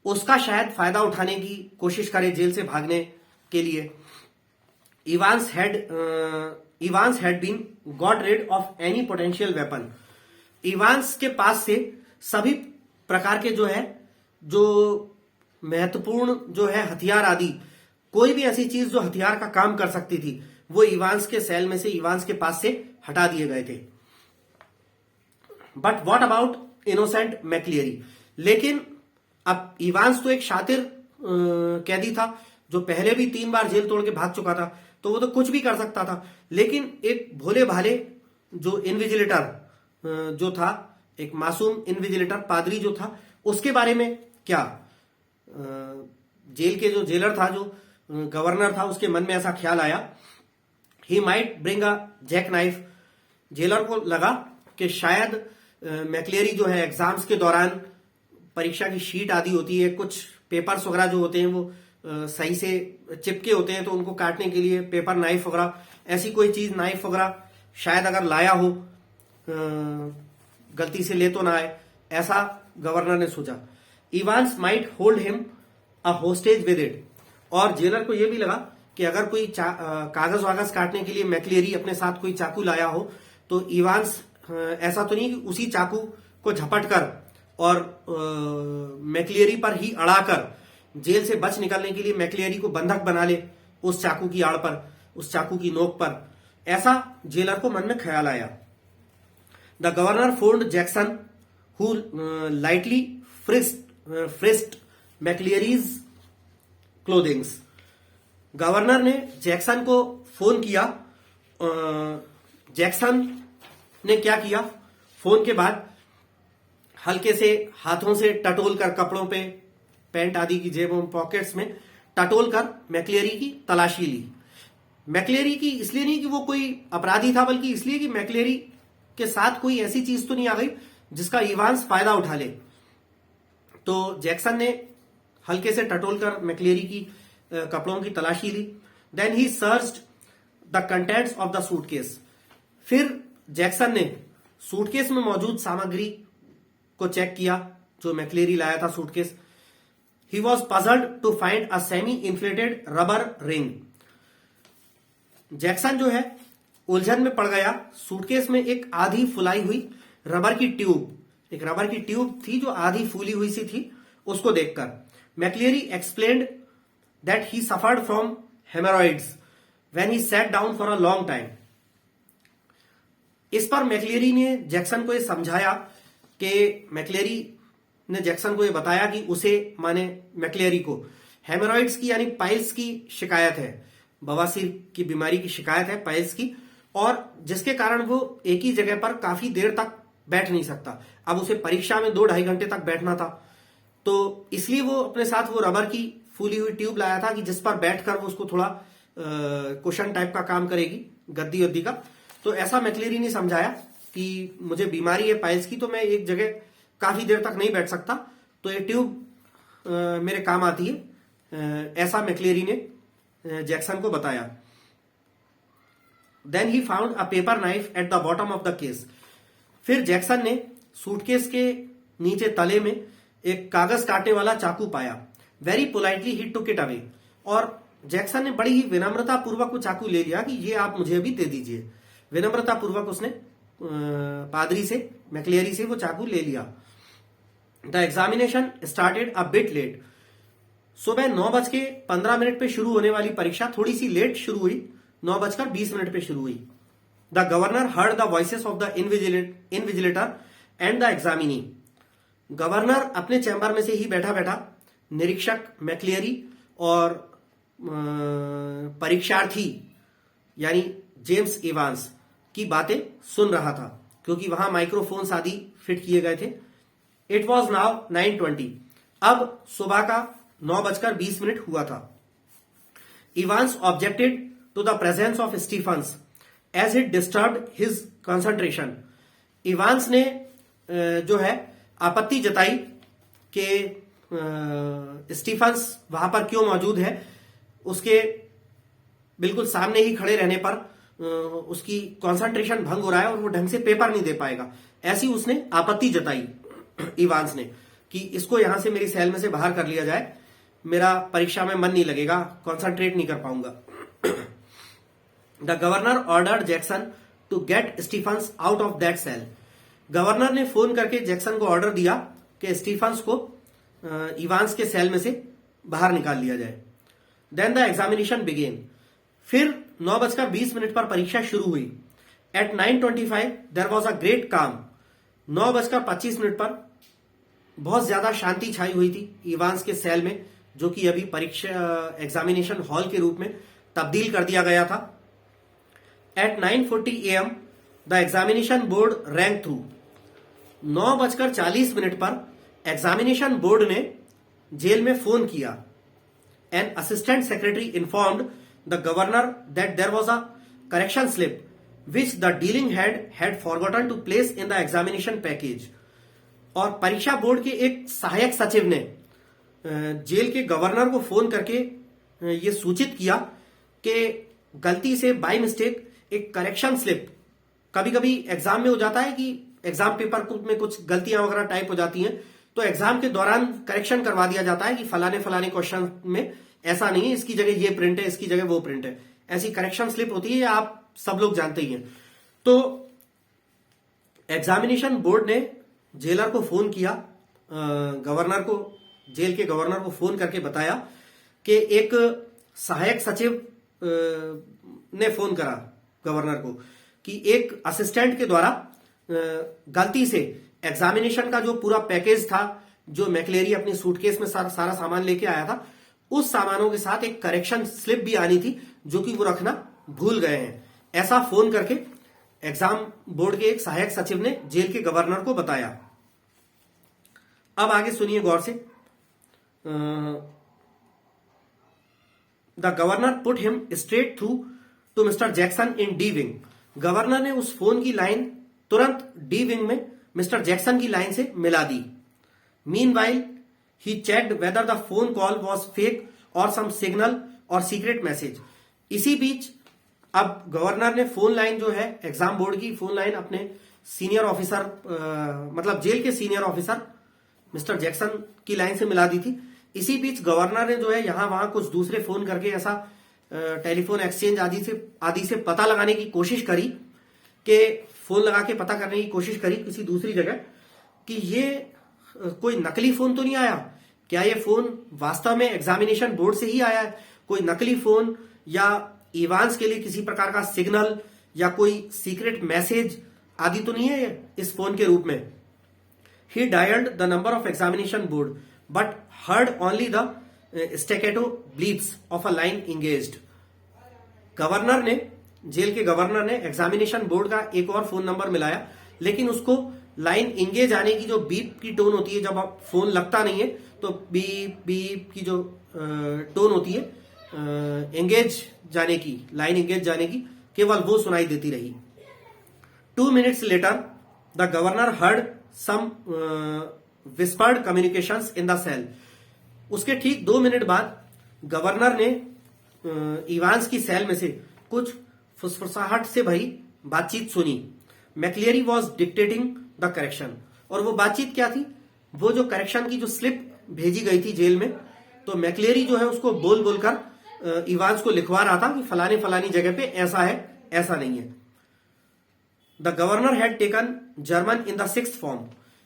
उसका शायद फायदा उठाने की कोशिश करे जेल से भागने के लिए। Evans had been got rid of any potential weapon. Evans के पास से सभी प्रकार के जो महत्वपूर्ण जो है हथियार आदि कोई भी ऐसी चीज जो हथियार का काम कर सकती थी वो इवांस के सेल में से इवांस के पास से हटा दिए गए थे। But what about innocent McLeery. लेकिन अब इवांस तो एक शातिर कैदी था जो पहले भी 3 बार जेल तोड़ के भाग चुका था, तो वो तो कुछ भी कर सकता था। लेकिन एक भोले भाले जो इन्विजिलेटर जो था, एक मासूम इन्विजिलेटर पादरी जो था, उसके बारे में क्या जेल के जो जेलर था, जो गवर्नर था, उसके मन में ऐसा ख्याल आया he might bring a jack knife. Jailer को लगा कि शायद मैक्लियरी जो है एग्जाम्स के दौरान परीक्षा की शीट आदि होती है, कुछ पेपर्स वगैरह जो होते हैं वो सही से चिपके होते हैं, तो उनको काटने के लिए पेपर नाइफ वगैरह ऐसी कोई चीज नाइफ वगैरह शायद अगर लाया हो, गलती से ले तो ना आए, ऐसा गवर्नर ने सोचा। Evans might hold him a hostage with it. और जेलर को यह भी लगा कि अगर कोई कागज वागज काटने के लिए मैक्लियरी अपने साथ कोई चाकू लाया हो तो इवांस ऐसा तो नहीं कि उसी चाकू को झपट कर और मैक्लियरी पर ही अड़ाकर जेल से बच निकलने के लिए मैक्लियरी को बंधक बना ले उस चाकू की आड़ पर, उस चाकू की नोक पर, ऐसा जेलर को मन में ख्याल आया। The governor phoned Jackson who lightly frisked McLeery's clothings. Governor ने जैक्सन को फोन किया। जैक्सन ने क्या किया, फोन के बाद हल्के से हाथों से टटोल कर कपड़ों पे, पैंट आदि की जेबों, पॉकेट्स में टटोल कर मैक्लियरी की तलाशी ली। मैक्लियरी की इसलिए नहीं कि वो कोई अपराधी था, बल्कि इसलिए कि मैक्लियरी के साथ कोई ऐसी चीज तो नहीं आ गई जिसका इवांस फायदा उठा ले। तो जैक्सन ने हल्के से टटोल कर मैक्लियरी की कपड़ों की तलाशी ली। Then he searched the contents of the suitcase. फिर जैक्सन ने सूटकेस में मौजूद सामग्री को चेक किया जो मैक्लियरी लाया था suitcase. He was puzzled to find a semi inflated rubber ring. Jackson जो है उलझन में पड़ गया। सूटकेस में एक आधी फुलाई हुई रबर की ट्यूब, एक रबर की ट्यूब थी जो आधी फूली हुई सी थी, उसको देखकर McLeery explained that he suffered from haemorrhoids when he sat down for a long time. इस पर मैक्लियरी ने जैक्सन को यह समझाया कि मैक्लियरी ने जैक्सन को यह बताया कि उसे, माने मैक्लियरी को, हेमोरॉइड्स की यानी पाइल्स की शिकायत है, बवासीर की बीमारी की शिकायत है, पाइल्स की, और जिसके कारण वो एक ही जगह पर काफी देर तक बैठ नहीं सकता। अब उसे परीक्षा में 2-2.5 घंटे तक बैठना था, तो इसलिए वो अपने साथ वो रबर की फूली हुई ट्यूब लाया था कि जिस पर बैठकर वो उसको थोड़ा कुशन टाइप का काम करेगी, गद्दी वद्दी का। तो ऐसा मैक्लियरी ने समझाया कि मुझे बीमारी है पाइल्स की, तो मैं एक जगह काफी देर तक नहीं बैठ सकता, तो ये ट्यूब मेरे काम आती है। ऐसा मैक्लियरी ने जैक्सन को बताया। Then he found a paper knife at the bottom of the case. फिर जैक्सन ने सूटकेस के नीचे तले में एक कागज काटने वाला चाकू पाया। Very politely he took it away. और जैक्सन ने बड़ी ही विनम्रता पूर्वक वो चाकू ले लिया कि ये आप मुझे अभी दे दीजिए। विनम्रता पूर्वक उसने पादरी से, मैक्लियरी से वो चाकू ले लिया। The examination started a bit late. सुबह 9:15 पे शुरू होने वाली परीक्षा थोड़ी सी लेट शुरू हुई, 9:20 पे शुरू हुई। The governor heard the voices of the invigilator and the examinee. Governor अपने चैम्बर में से ही बैठा बैठा निरीक्षक मैक्लियरी और परीक्षार्थी यानी जेम्स इवांस की बातें सुन रहा था, क्योंकि वहां माइक्रोफोन्स आदि फिट किए गए थे। It was now 9:20। अब सुबह का 9:20 हुआ था। Evans objected to the presence of Stephens as it disturbed his concentration. Evans ने जो है आपत्ति जताई कि स्टीफन्स वहां पर क्यों मौजूद है, उसके बिल्कुल सामने ही खड़े रहने पर उसकी कंसंट्रेशन भंग हो रहा है और वो ढंग से पेपर नहीं दे पाएगा। ऐसी उसने आपत्ति जताई इवांस ने कि इसको यहां से मेरी सेल में से बाहर कर लिया जाए, मेरा परीक्षा में मन नहीं लगेगा, कंसंट्रेट नहीं कर पाऊंगा। The governor ordered Jackson to get Stephens out of that cell. Governor ने फोन करके जैक्सन को ऑर्डर दिया कि स्टीफन्स को इवांस के सेल में से बाहर निकाल लिया जाए। Then the examination began. फिर 9:20 पर परीक्षा शुरू हुई। At 9:25 there was a great calm. 9:25 पर बहुत ज्यादा शांति छाई हुई थी इवांस के सेल में, जो कि अभी परीक्षा एग्जामिनेशन हॉल के रूप में तब्दील कर दिया गया था। At 9:40 AM the examination board rang through. 9:40 पर एग्जामिनेशन बोर्ड ने जेल में फोन किया। An assistant secretary informed the governor that there was a correction slip which the dealing head had forgotten to place in the examination package. और परीक्षा board के एक सहायक सचिव ने जेल के गवर्नर को फोन करके ये सूचित किया कि गलती से बाय मिस्टेक एक करेक्शन स्लिप, कभी कभी एग्जाम में हो जाता है कि एग्जाम पेपर में कुछ गलतियां वगैरह टाइप हो जाती हैं, तो एग्जाम के दौरान करेक्शन करवा दिया जाता है कि फलाने फलाने क्वेश्चन में ऐसा नहीं है, इसकी जगह ये प्रिंट है, इसकी जगह वो प्रिंट है। ऐसी करेक्शन स्लिप होती है, आप सब लोग जानते ही हैं। तो एग्जामिनेशन बोर्ड ने जेलर को फोन किया, गवर्नर को, जेल के गवर्नर को फोन करके बताया कि एक सहायक सचिव ने फोन करा गवर्नर को कि एक असिस्टेंट के द्वारा गलती से एग्जामिनेशन का जो पूरा पैकेज था, जो मैकलेरी अपनी सूटकेस में सारा सामान लेके आया था, उस सामानों के साथ एक करेक्शन स्लिप भी आनी थी जो कि वो रखना भूल गए हैं। ऐसा फोन करके एग्जाम बोर्ड के एक सहायक सचिव ने जेल के गवर्नर को बताया। अब आगे सुनिए गौर से। The governor put him straight through to Mr Jackson in D wing. Governor ने उस फोन की लाइन तुरंत डी विंग में मिस्टर जैक्सन की लाइन से मिला दी। Meanwhile he checked whether the phone call was fake or some signal or secret message. इसी बीच अब गवर्नर ने फोन लाइन जो है, एग्जाम बोर्ड की फोन लाइन, अपने सीनियर ऑफिसर मतलब जेल के सीनियर ऑफिसर मिस्टर जैक्सन की लाइन से मिला दी थी। इसी बीच गवर्नर ने जो है यहां वहां कुछ दूसरे फोन करके ऐसा टेलीफोन एक्सचेंज आदि से पता लगाने की कोशिश करी, कि फोन लगा के पता करने की कोशिश करी किसी दूसरी जगह कि ये कोई नकली फोन तो नहीं आया, क्या ये फोन वास्तव में एग्जामिनेशन बोर्ड से ही आया है, कोई नकली फोन या इवांस के लिए किसी प्रकार का सिग्नल या कोई सीक्रेट मैसेज आदि तो नहीं है इस फोन के रूप में। He dialed the number of examination board, but heard only the staccato bleeps of a line engaged. Governor ने, जेल के गवर्नर ने एग्जामिनेशन बोर्ड का एक और फोन नंबर मिलाया, लेकिन उसको लाइन इंगेज आने की जो बीप की टोन होती है, जब आप फोन लगता नहीं है तो बीप बीप की जो टोन होती है एंगेज जाने की, लाइन इंगेज जाने की, केवल वो सुनाई देती रही। 2 minutes later, the governor heard some whispered communications in the cell. उसके ठीक 2 मिनट बाद गवर्नर ने इवांस की सेल में से कुछ फुसफुसाहट से भरी बातचीत सुनी। McLeary was dictating the correction. और वो बातचीत क्या थी? वो जो करेक्शन की जो स्लिप भेजी गई थी जेल में, तो मैकलेरी जो है उसको बोल बोलकर इवांस को लिखवा रहा था कि फलाने फलानी जगह पे ऐसा है, ऐसा नहीं है। The governor had taken German in the 6th form.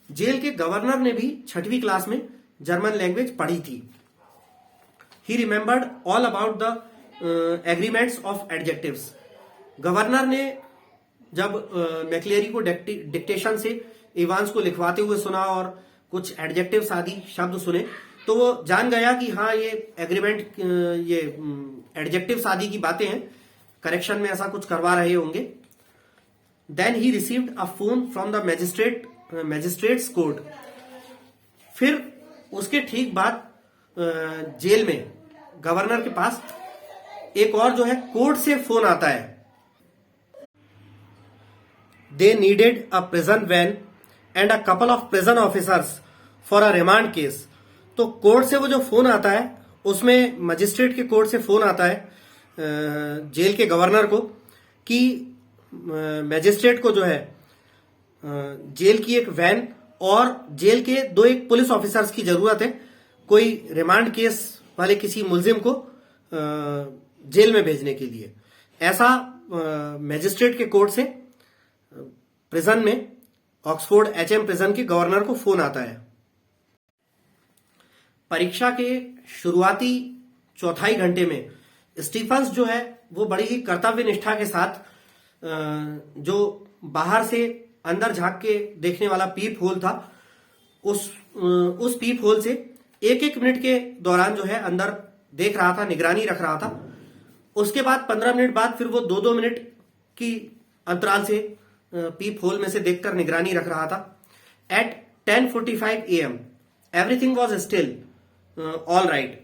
जेल के गवर्नर ने भी 6वीं क्लास में जर्मन लैंग्वेज पढ़ी थी। He remembered all about the agreements of adjectives. Governor ने जब मैकलेरी को डिक्टेशन से इवांस को लिखवाते हुए सुना और कुछ एडजेक्टिव्स आदि शब्द सुने, तो वो जान गया कि हाँ ये एग्रीमेंट, ये एडजेक्टिव्स आदि की बातें हैं, करेक्शन में ऐसा कुछ करवा रहे होंगे। Then he received a phone from the magistrate's court. फिर उसके ठीक बाद जेल में गवर्नर के पास एक और जो है कोर्ट से फोन आता है। They needed a prison van and a couple of prison officers for a remand case. तो कोर्ट से वो जो फोन आता है, उसमें मजिस्ट्रेट के कोर्ट से फोन आता है जेल के गवर्नर को कि मैजिस्ट्रेट को जो है जेल की एक वैन और जेल के एक पुलिस ऑफिसर्स की जरूरत है, कोई रिमांड केस वाले किसी मुलजिम को जेल में भेजने के लिए। ऐसा मैजिस्ट्रेट के कोर्ट से प्रिजन में, ऑक्सफोर्ड HM प्रिजन के गवर्नर को फोन आता है। परीक्षा के शुरुआती चौथाई घंटे में स्टीफन्स जो है वो बड़ी ही कर्तव्य निष्ठा के साथ जो बाहर से अंदर झांक के देखने वाला पीप होल था, उस पीप होल से एक मिनट के दौरान जो है अंदर देख रहा था, निगरानी रख रहा था। उसके बाद 15 मिनट बाद फिर वो 2-2 मिनट की अंतराल से पीप होल में से देखकर निगरानी रख रहा था। At 10:45 AM everything was still all right.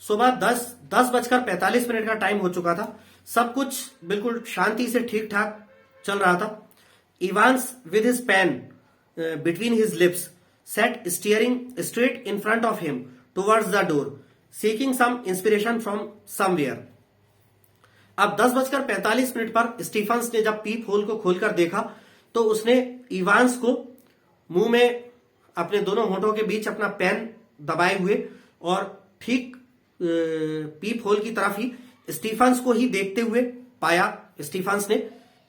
सुबह 10:45 का टाइम हो चुका था, सब कुछ बिल्कुल शांति से ठीक ठाक चल रहा था। Evans with his pen between his lips sat staring straight in front of him towards the door, seeking some inspiration from somewhere. अब 10:45 पर स्टीफन्स ने जब पीप होल को खोलकर देखा तो उसने इवांस को मुंह में अपने दोनों होठों के बीच अपना पेन दबाए हुए और ठीक पीप होल की तरफ ही स्टीफन्स को ही देखते हुए पाया। स्टीफन्स ने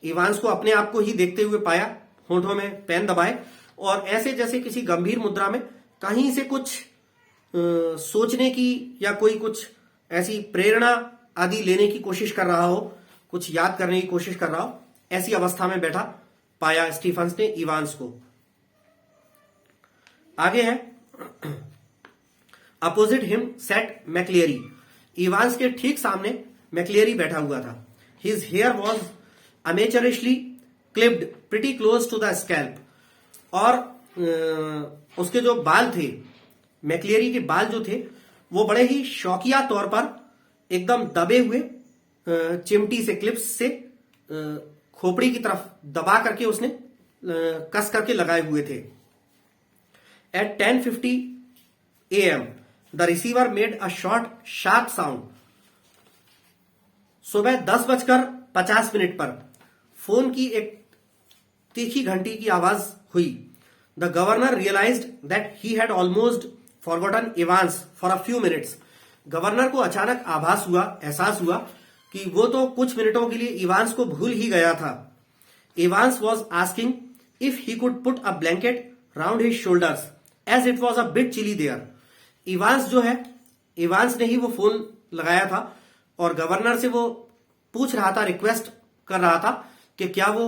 इवांस को अपने आप को ही देखते हुए पाया, होठों में पेन दबाए और ऐसे जैसे किसी गंभीर मुद्रा में कहीं से कुछ सोचने की या कोई कुछ ऐसी प्रेरणा आदि लेने की कोशिश कर रहा हो, कुछ याद करने की कोशिश कर रहा हो, ऐसी अवस्था में बैठा पाया स्टीफंस ने इवांस को। आगे है, opposite him sat McLeery. Evans के ठीक सामने मैक्लियरी बैठा हुआ था। His hair was amateurishly clipped pretty close to the scalp. और उसके जो बाल थे, मैक्लियरी के बाल जो थे, वो बड़े ही शौकिया तौर पर एकदम दबे हुए चिमटी से, क्लिप्स से खोपड़ी की तरफ दबा करके उसने कस करके लगाए हुए थे। At 10:50 AM the receiver made a short sharp sound. सुबह 10:50 पर फोन की एक तीखी घंटी की आवाज हुई। The governor realised that he had almost forgotten Evans for a few minutes. Governor को अचानक एहसास हुआ कि वो तो कुछ मिनटों के लिए इवांस को भूल ही गया था। Evans was asking if he could put a blanket round his shoulders as it was a bit chilly there. Evans ने ही वो फोन लगाया था और गवर्नर से वो पूछ रहा था, रिक्वेस्ट कर रहा था कि क्या वो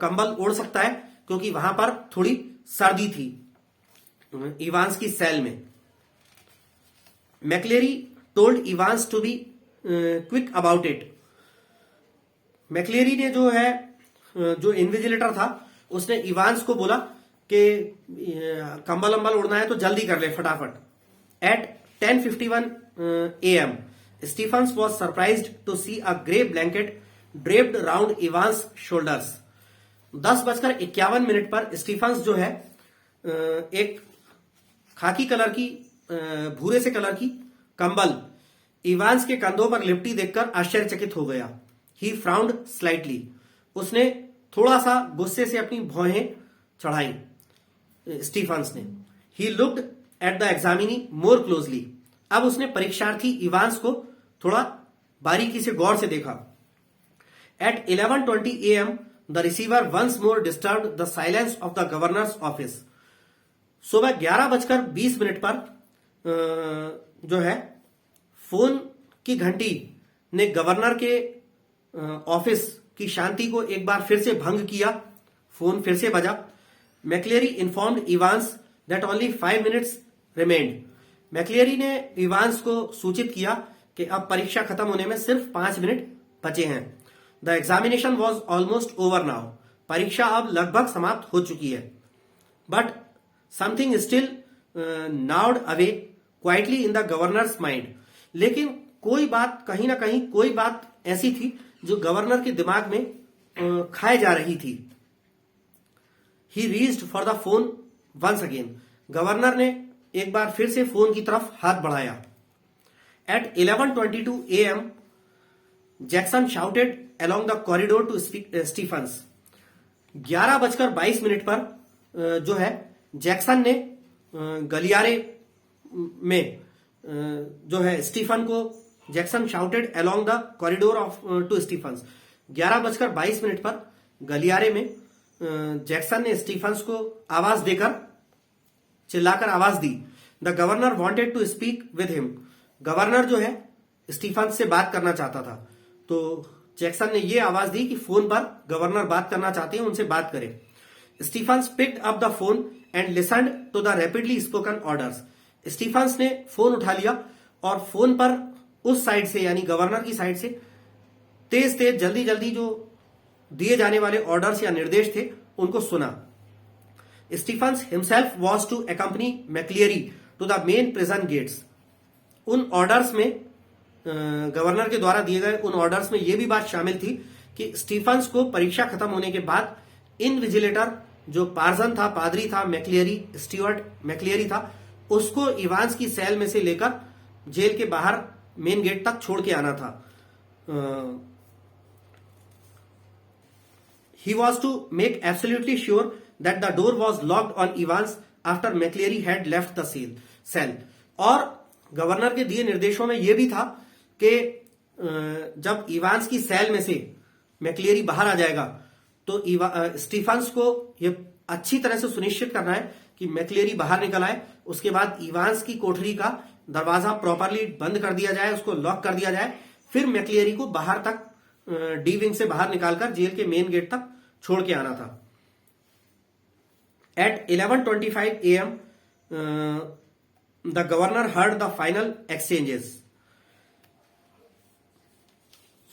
कंबल ओढ़ सकता है, क्योंकि वहां पर थोड़ी सर्दी थी इवांस की सेल में। McLeery told Evans to be quick about it. McLeery ने जो इन्विजिलेटर था, उसने इवांस को बोला कि कंबल अंबल उड़ना है तो जल्दी कर ले फटाफट। At 10:51 AM Stephens was surprised to see a grey blanket draped round Evans shoulders. 10:51 पर स्टीफन्स जो है एक खाकी कलर की, भूरे से कलर की कंबल इवांस के कंधों पर लिपटी देखकर आश्चर्यचकित हो गया। ही फ्राउंड स्लाइटली। उसने थोड़ा सा गुस्से से अपनी भौहें चढ़ाई स्टीफन्स ने। He looked at the examinee more closely. अब उसने परीक्षार्थी इवांस को थोड़ा बारीकी से गौर से देखा। At 11:20 AM the receiver once more disturbed the silence of the governor's office. सुबह 11:20 पर जो है फोन की घंटी ने गवर्नर के ऑफिस की शांति को एक बार फिर से भंग किया। फोन फिर से बजा। McLeery informed Evans that only 5 minutes remained. McLeery ने इवांस को सूचित किया कि अब परीक्षा खत्म होने में सिर्फ 5 मिनट बचे हैं। The examination was almost over now. परीक्षा अब लगभग समाप्त हो चुकी है। But something still gnawed away quietly in the governor's mind. लेकिन कोई बात, कहीं ना कहीं कोई बात ऐसी थी जो गवर्नर के दिमाग में खाए जा रही थी। He reached for the phone once again. Governor ने एक बार फिर से फोन की तरफ हाथ बढ़ाया। At 11:22 AM Jackson shouted along the corridor to Stephens. 11:22 पर जो है जैक्सन ने गलियारे में जो है स्टीफन को, Jackson shouted along the corridor of to Stephens. 11:22 पर गलियारे में जैक्सन ने स्टीफन्स को आवाज देकर, चिल्लाकर आवाज दी। The governor wanted to speak with him. Governor जो है स्टीफन्स से बात करना चाहता था, तो जैक्सन ने यह आवाज दी कि फोन पर गवर्नर बात करना चाहते हैं, उनसे बात करें। Stephens picked up the phone and listened to the rapidly spoken orders. Stephens ने फोन उठा लिया और फोन पर उस साइड से, यानी गवर्नर की साइड से तेज तेज जल्दी जल्दी जो दिए जाने वाले ऑर्डर्स या निर्देश थे उनको सुना। Stephens himself was to accompany McLeery to the main prison gates. उन ऑर्डर्स में, गवर्नर के द्वारा दिए गए उन ऑर्डर्स में यह भी बात शामिल थी कि स्टीफन्स को परीक्षा खत्म होने के बाद इनविजिलेटर जो पार्जन था, पादरी था, मैक्लियरी, स्टीवर्ट मैक्लियरी था, उसको इवांस की सेल में से लेकर जेल के बाहर मेन गेट तक छोड़ के आना था। He was to make absolutely sure that the door was locked on Evans after McLeery had left the cell. और गवर्नर के दिए निर्देशों में यह भी था कि जब इवांस की सेल में से मैक्लियरी बाहर आ जाएगा तो स्टीफन्स को ये अच्छी तरह से सुनिश्चित करना है कि मैक्लियरी बाहर निकल आए। उसके बाद इवांस की कोठरी का दरवाजा प्रॉपरली बंद कर दिया जाए, उसको लॉक कर दिया जाए, फिर मैक्लियरी को बाहर तक डी विंग से बाहर निकालकर जेल के मेन गेट तक छोड़ के आना था। At 11:25 AM the governor heard the final exchanges.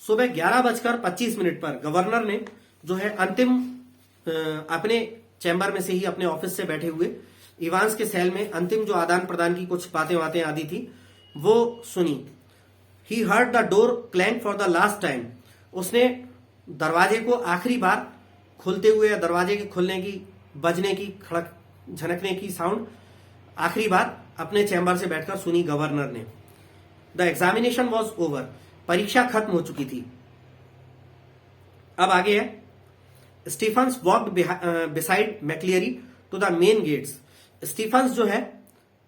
सुबह 11:25 पर गवर्नर ने जो है अंतिम अपने चैम्बर में से ही अपने ऑफिस से बैठे हुए इवांस के सेल में अंतिम जो आदान प्रदान की कुछ बातें आदि थी वो सुनी। He heard the door clank for the last time. उसने दरवाजे को आखिरी बार खुलते हुए या दरवाजे के खुलने की, बजने की, खड़क झनकने की साउंड आखिरी बार अपने चैम्बर से बैठकर सुनी गवर्नर ने। The examination was over. परीक्षा खत्म हो चुकी थी। अब आगे है Stephens walked beside McLeery to the main gates. Stephens जो है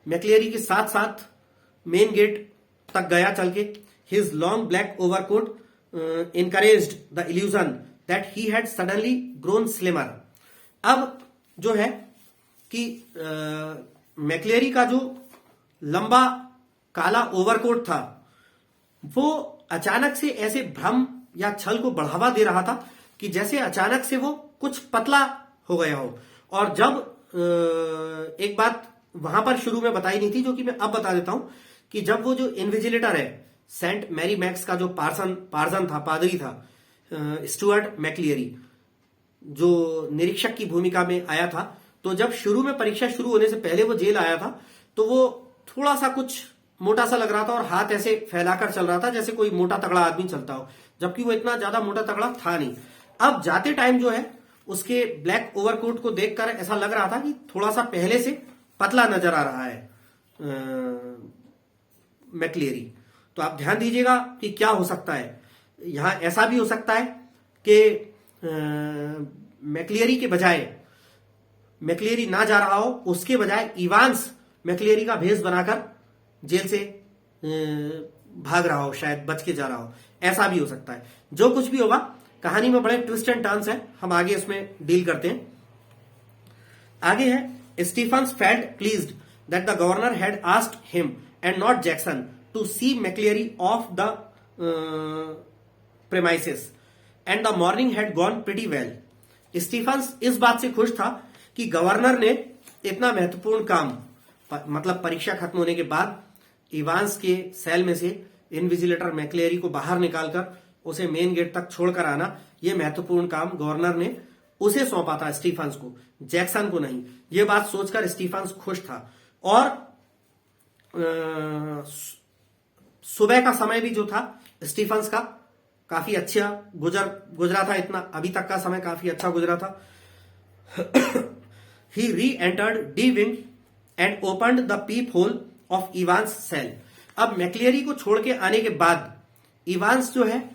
मैक्लियरी के साथ साथ मेन गेट तक गया चल के। His long black overcoat encouraged the illusion that he had suddenly grown slimmer। अब जो है कि मैक्लियरी का जो लंबा काला ओवरकोट था वो अचानक से ऐसे भ्रम या छल को बढ़ावा दे रहा था कि जैसे अचानक से वो कुछ पतला हो गया हो। और जब एक बात वहां पर शुरू में बताई नहीं थी जो कि मैं अब बता देता हूं कि जब वो जो इन्विजिलेटर है सेंट मैरी मैक्स का जो पार्सन था, पादरी था, स्टुअर्ट मैक्लियरी, जो निरीक्षक की भूमिका में आया था, तो जब शुरू में परीक्षा शुरू होने से पहले वो जेल आया था तो वो थोड़ा सा कुछ मोटा सा लग रहा था और हाथ ऐसे फैलाकर चल रहा था जैसे कोई मोटा तगड़ा आदमी चलता हो, जबकि वो इतना ज्यादा मोटा तगड़ा था नहीं। अब जाते टाइम जो है उसके ब्लैक ओवरकोट को देखकर ऐसा लग रहा था कि थोड़ा सा पहले से पतला नजर आ रहा है मैक्लियरी। तो आप ध्यान दीजिएगा कि क्या हो सकता है। यहां ऐसा भी हो सकता है कि मैक्लियरी के बजाय मैक्लियरी ना जा रहा हो, उसके बजाय इवांस मैक्लियरी का भेष बनाकर जेल से भाग रहा हो, शायद बच के जा रहा हो। ऐसा भी हो सकता है। जो कुछ भी होगा, कहानी में बड़े ट्विस्ट एंड टर्न्स हैं, हम आगे इसमें डील करते हैं। आगे है Stephens felt pleased that the governor had asked him and not Jackson to see McLeery off the premises and the morning had gone pretty well. Stephens इस बात से खुश था कि गवर्नर ने इतना महत्वपूर्ण काम, मतलब परीक्षा खत्म होने के बाद इवांस के सेल में से इनविजिलेटर मैक्लियरी को बाहर निकालकर उसे मेन गेट तक छोड़कर आना, यह महत्वपूर्ण काम गवर्नर ने उसे सौंपा था, स्टीफन्स को, जैक्सन को नहीं। यह बात सोचकर स्टीफन्स खुश था। और सुबह का समय भी जो था स्टीफन्स का काफी अच्छा गुजरा था। इतना अभी तक का समय काफी अच्छा गुजरा था। He re-entered the wing and opened the peep hole of Evans cell. अब मैक्लियरी को छोड़ के आने के बाद इवांस जो है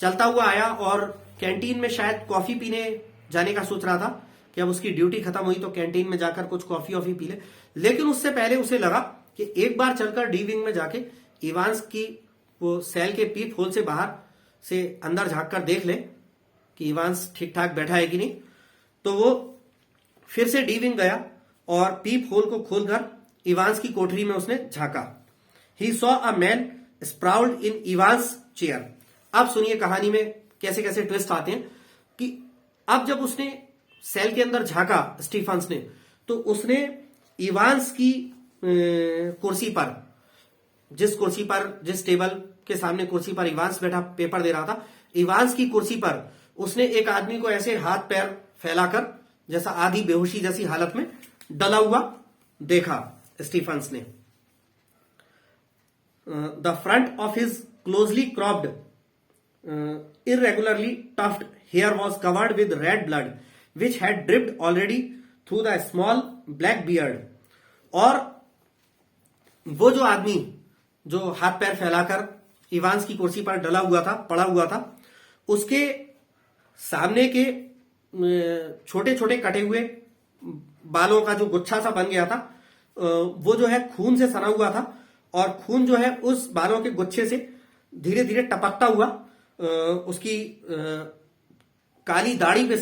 चलता हुआ आया और कैंटीन में शायद कॉफी पीने जाने का सोच रहा था कि अब उसकी ड्यूटी खत्म हुई तो कैंटीन में जाकर कुछ कॉफी वॉफी पी ले। लेकिन उससे पहले उसे लगा कि एक बार चलकर डी विंग में जाके इवांस की वो सेल के पीप होल से बाहर से अंदर झांक कर देख ले कि इवांस ठीक ठाक बैठा है कि नहीं। तो वो फिर से डी विंग गया और पीप होल को खोलकर इवांस की कोठरी में उसने झांका। He saw a man sprawled in Evans' chair. अब सुनिए कहानी में कैसे कैसे ट्विस्ट आते हैं कि अब जब उसने सेल के अंदर झांका स्टीफन्स ने, तो उसने इवांस की कुर्सी पर, जिस टेबल के सामने कुर्सी पर इवांस बैठा पेपर दे रहा था, इवांस की कुर्सी पर उसने एक आदमी को ऐसे हाथ पैर फैलाकर जैसा आधी बेहोशी जैसी हालत में डला हुआ देखा स्टीफन्स ने। The front of his closely cropped irregularly tufted hair was covered with red blood which had dripped already through the small black beard। और वो जो आदमी जो हाथ पैर फैलाकर इवांस की कुर्सी पर डला हुआ था, पड़ा हुआ था, उसके सामने के छोटे छोटे कटे हुए बालों का जो गुच्छा सा बन गया था, वो जो है खून से सना हुआ था और खून जो है उस बालों के गुच्छे से धीरे धीरे टपकता हुआ उसकी काली दाढ़ी पे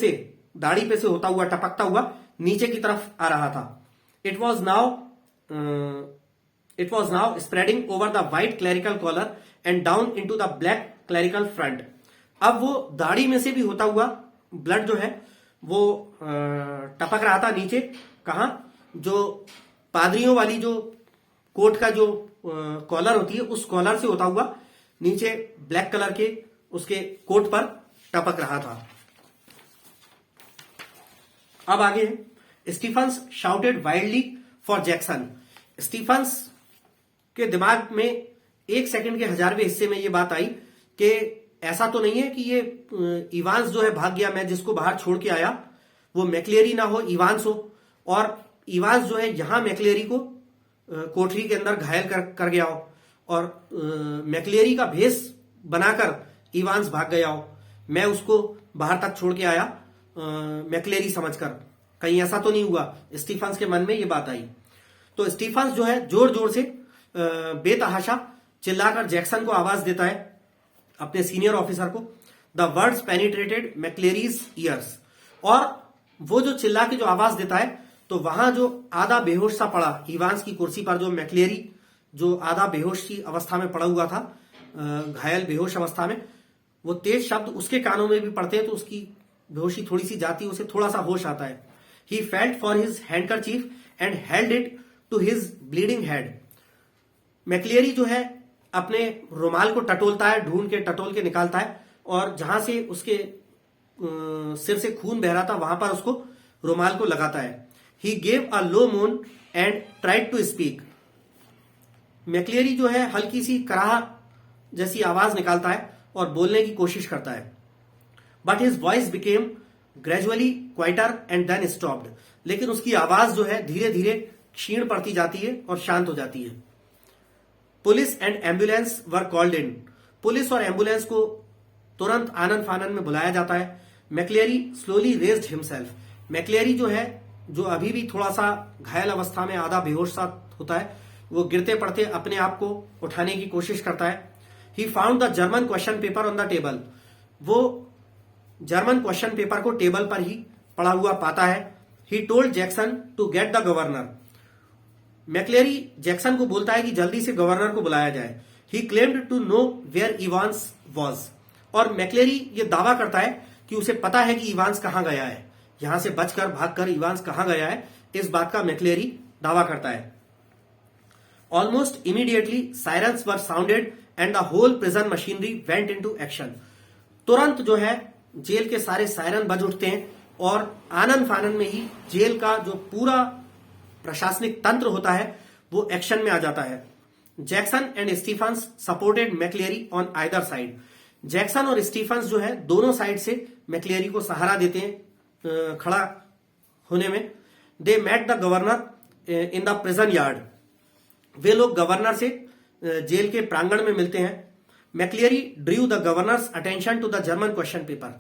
से होता हुआ, टपकता हुआ नीचे की तरफ आ रहा था। It was now spreading over the white clerical collar and down into the black clerical front. अब वो दाढ़ी में से भी होता हुआ ब्लड जो है वो टपक रहा था नीचे। कहा? जो पादरियों वाली जो कोट का जो कॉलर होती है, उस कॉलर से होता हुआ नीचे ब्लैक कलर के उसके कोट पर टपक रहा था। अब आगे है, Stephens shouted wildly for Jackson. Stephens के दिमाग में एक सेकंड के 1000वें हिस्से में ये बात आई कि ऐसा तो नहीं है कि ये इवांस जो है भाग गया, मैं जिसको बाहर छोड़ के आया वो मैक्लेरी ना हो, इवांस हो, और इवांस जो है यहां मैक्लेरी को कोठरी के अंदर घायल कर गया हो, और मैक्लेरी का भेष बनाकर इवांस भाग गया हो, मैं उसको बाहर तक छोड़ के आया मैक्लेरी समझकर। कहीं ऐसा तो नहीं हुआ? स्टीफन्स के मन में ये बात आई। तो स्टीफन्स जो है जोर जोर से बेतहाशा चिल्लाकर जैक्सन को आवाज देता है, अपने सीनियर ऑफिसर को। The words penetrated McLeery's ears. और वो जो चिल्ला के जो आवाज देता है, तो वहां जो आधा बेहोश सा पड़ा इवांस की कुर्सी पर, जो मैक्लेरी जो आधा बेहोश की अवस्था में पड़ा हुआ था, घायल बेहोश अवस्था में, वो तेज शब्द उसके कानों में भी पड़ते हैं तो उसकी बेहोशी थोड़ी सी जाती है, उसे थोड़ा सा होश आता है। He felt for his handkerchief and held it to his bleeding head. McLeery जो है अपने रुमाल को टटोलता है, ढूंढ के टटोल के निकालता है, और जहां से उसके सिर से खून बह रहा था वहां पर उसको रुमाल को लगाता है। ही गेव अ लो मोन एंड ट्राइड टू स्पीक। मैक्लेरी जो है हल्की सी कराह जैसी आवाज निकालता है और बोलने की कोशिश करता है। But his voice became gradually quieter and then stopped. लेकिन उसकी आवाज जो है धीरे धीरे क्षीण पड़ती जाती है और शांत हो जाती है। Police and ambulance were called in. Police और एम्बुलेंस को तुरंत आनन फानन में बुलाया जाता है। मैक्लेरी स्लोली रेज्ड हिमसेल्फ। मैक्लेरी जो है, जो अभी भी थोड़ा सा घायल अवस्था में आधा बेहोश सा होता है, वो गिरते पड़ते अपने आप को उठाने की कोशिश करता है। He found the German question paper on the table. वो जर्मन क्वेश्चन पेपर को टेबल पर ही पड़ा हुआ पाता है। He told Jackson to get the governor. McLeery Jackson को बोलता है कि जल्दी से गवर्नर को बुलाया जाए। He claimed to know where Evans was. और मैक्लेरी ये दावा करता है कि उसे पता है कि इवांस कहां गया है, यहां से बचकर भागकर इवांस कहां गया है, इस बात का मैक्लेरी दावा करता है। Almost immediately sirens were sounded and the whole prison machinery went into action. तुरंत जो है जेल के सारे सायरन बज उठते हैं और आनन फानन में ही जेल का जो पूरा प्रशासनिक तंत्र होता है वो एक्शन में आ जाता है। Jackson and Stephens supported McLeery on either side. Jackson और स्टीफन्स जो है दोनों साइड से मैक्लेरी को सहारा देते हैं खड़ा होने में। They met the governor in the prison yard. वे लोग गवर्नर से जेल के प्रांगण में मिलते हैं। McLeery drew the governor's attention to the German question paper.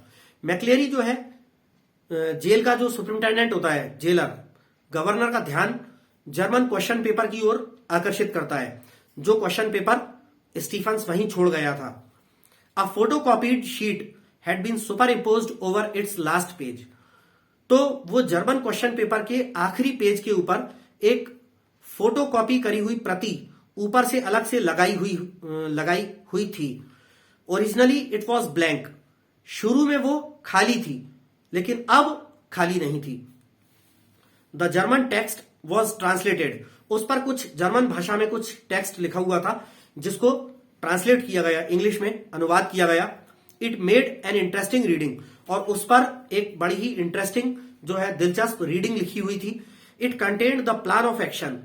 McLeery जो है जेल का जो सुपरिंटेंडेंट होता है, जेलर, गवर्नर का ध्यान जर्मन क्वेश्चन पेपर की ओर आकर्षित करता है, जो क्वेश्चन पेपर स्टीफन्स वहीं छोड़ गया था। A photocopied sheet had been superimposed over its last page. तो वो जर्मन क्वेश्चन पेपर के आखिरी पेज के ऊपर एक फोटोकॉपी करी हुई प्रति ऊपर से अलग से लगाई हुई थी। Originally it was blank. शुरू में वो खाली थी, लेकिन अब खाली नहीं थी। The German text was translated. उस पर कुछ जर्मन भाषा में कुछ टेक्स्ट लिखा हुआ था, जिसको ट्रांसलेट किया गया, इंग्लिश में अनुवाद किया गया। It made an interesting reading. और उस पर एक बड़ी ही इंटरेस्टिंग जो है दिलचस्प रीडिंग लिखी हुई थी। It contained the plan of action.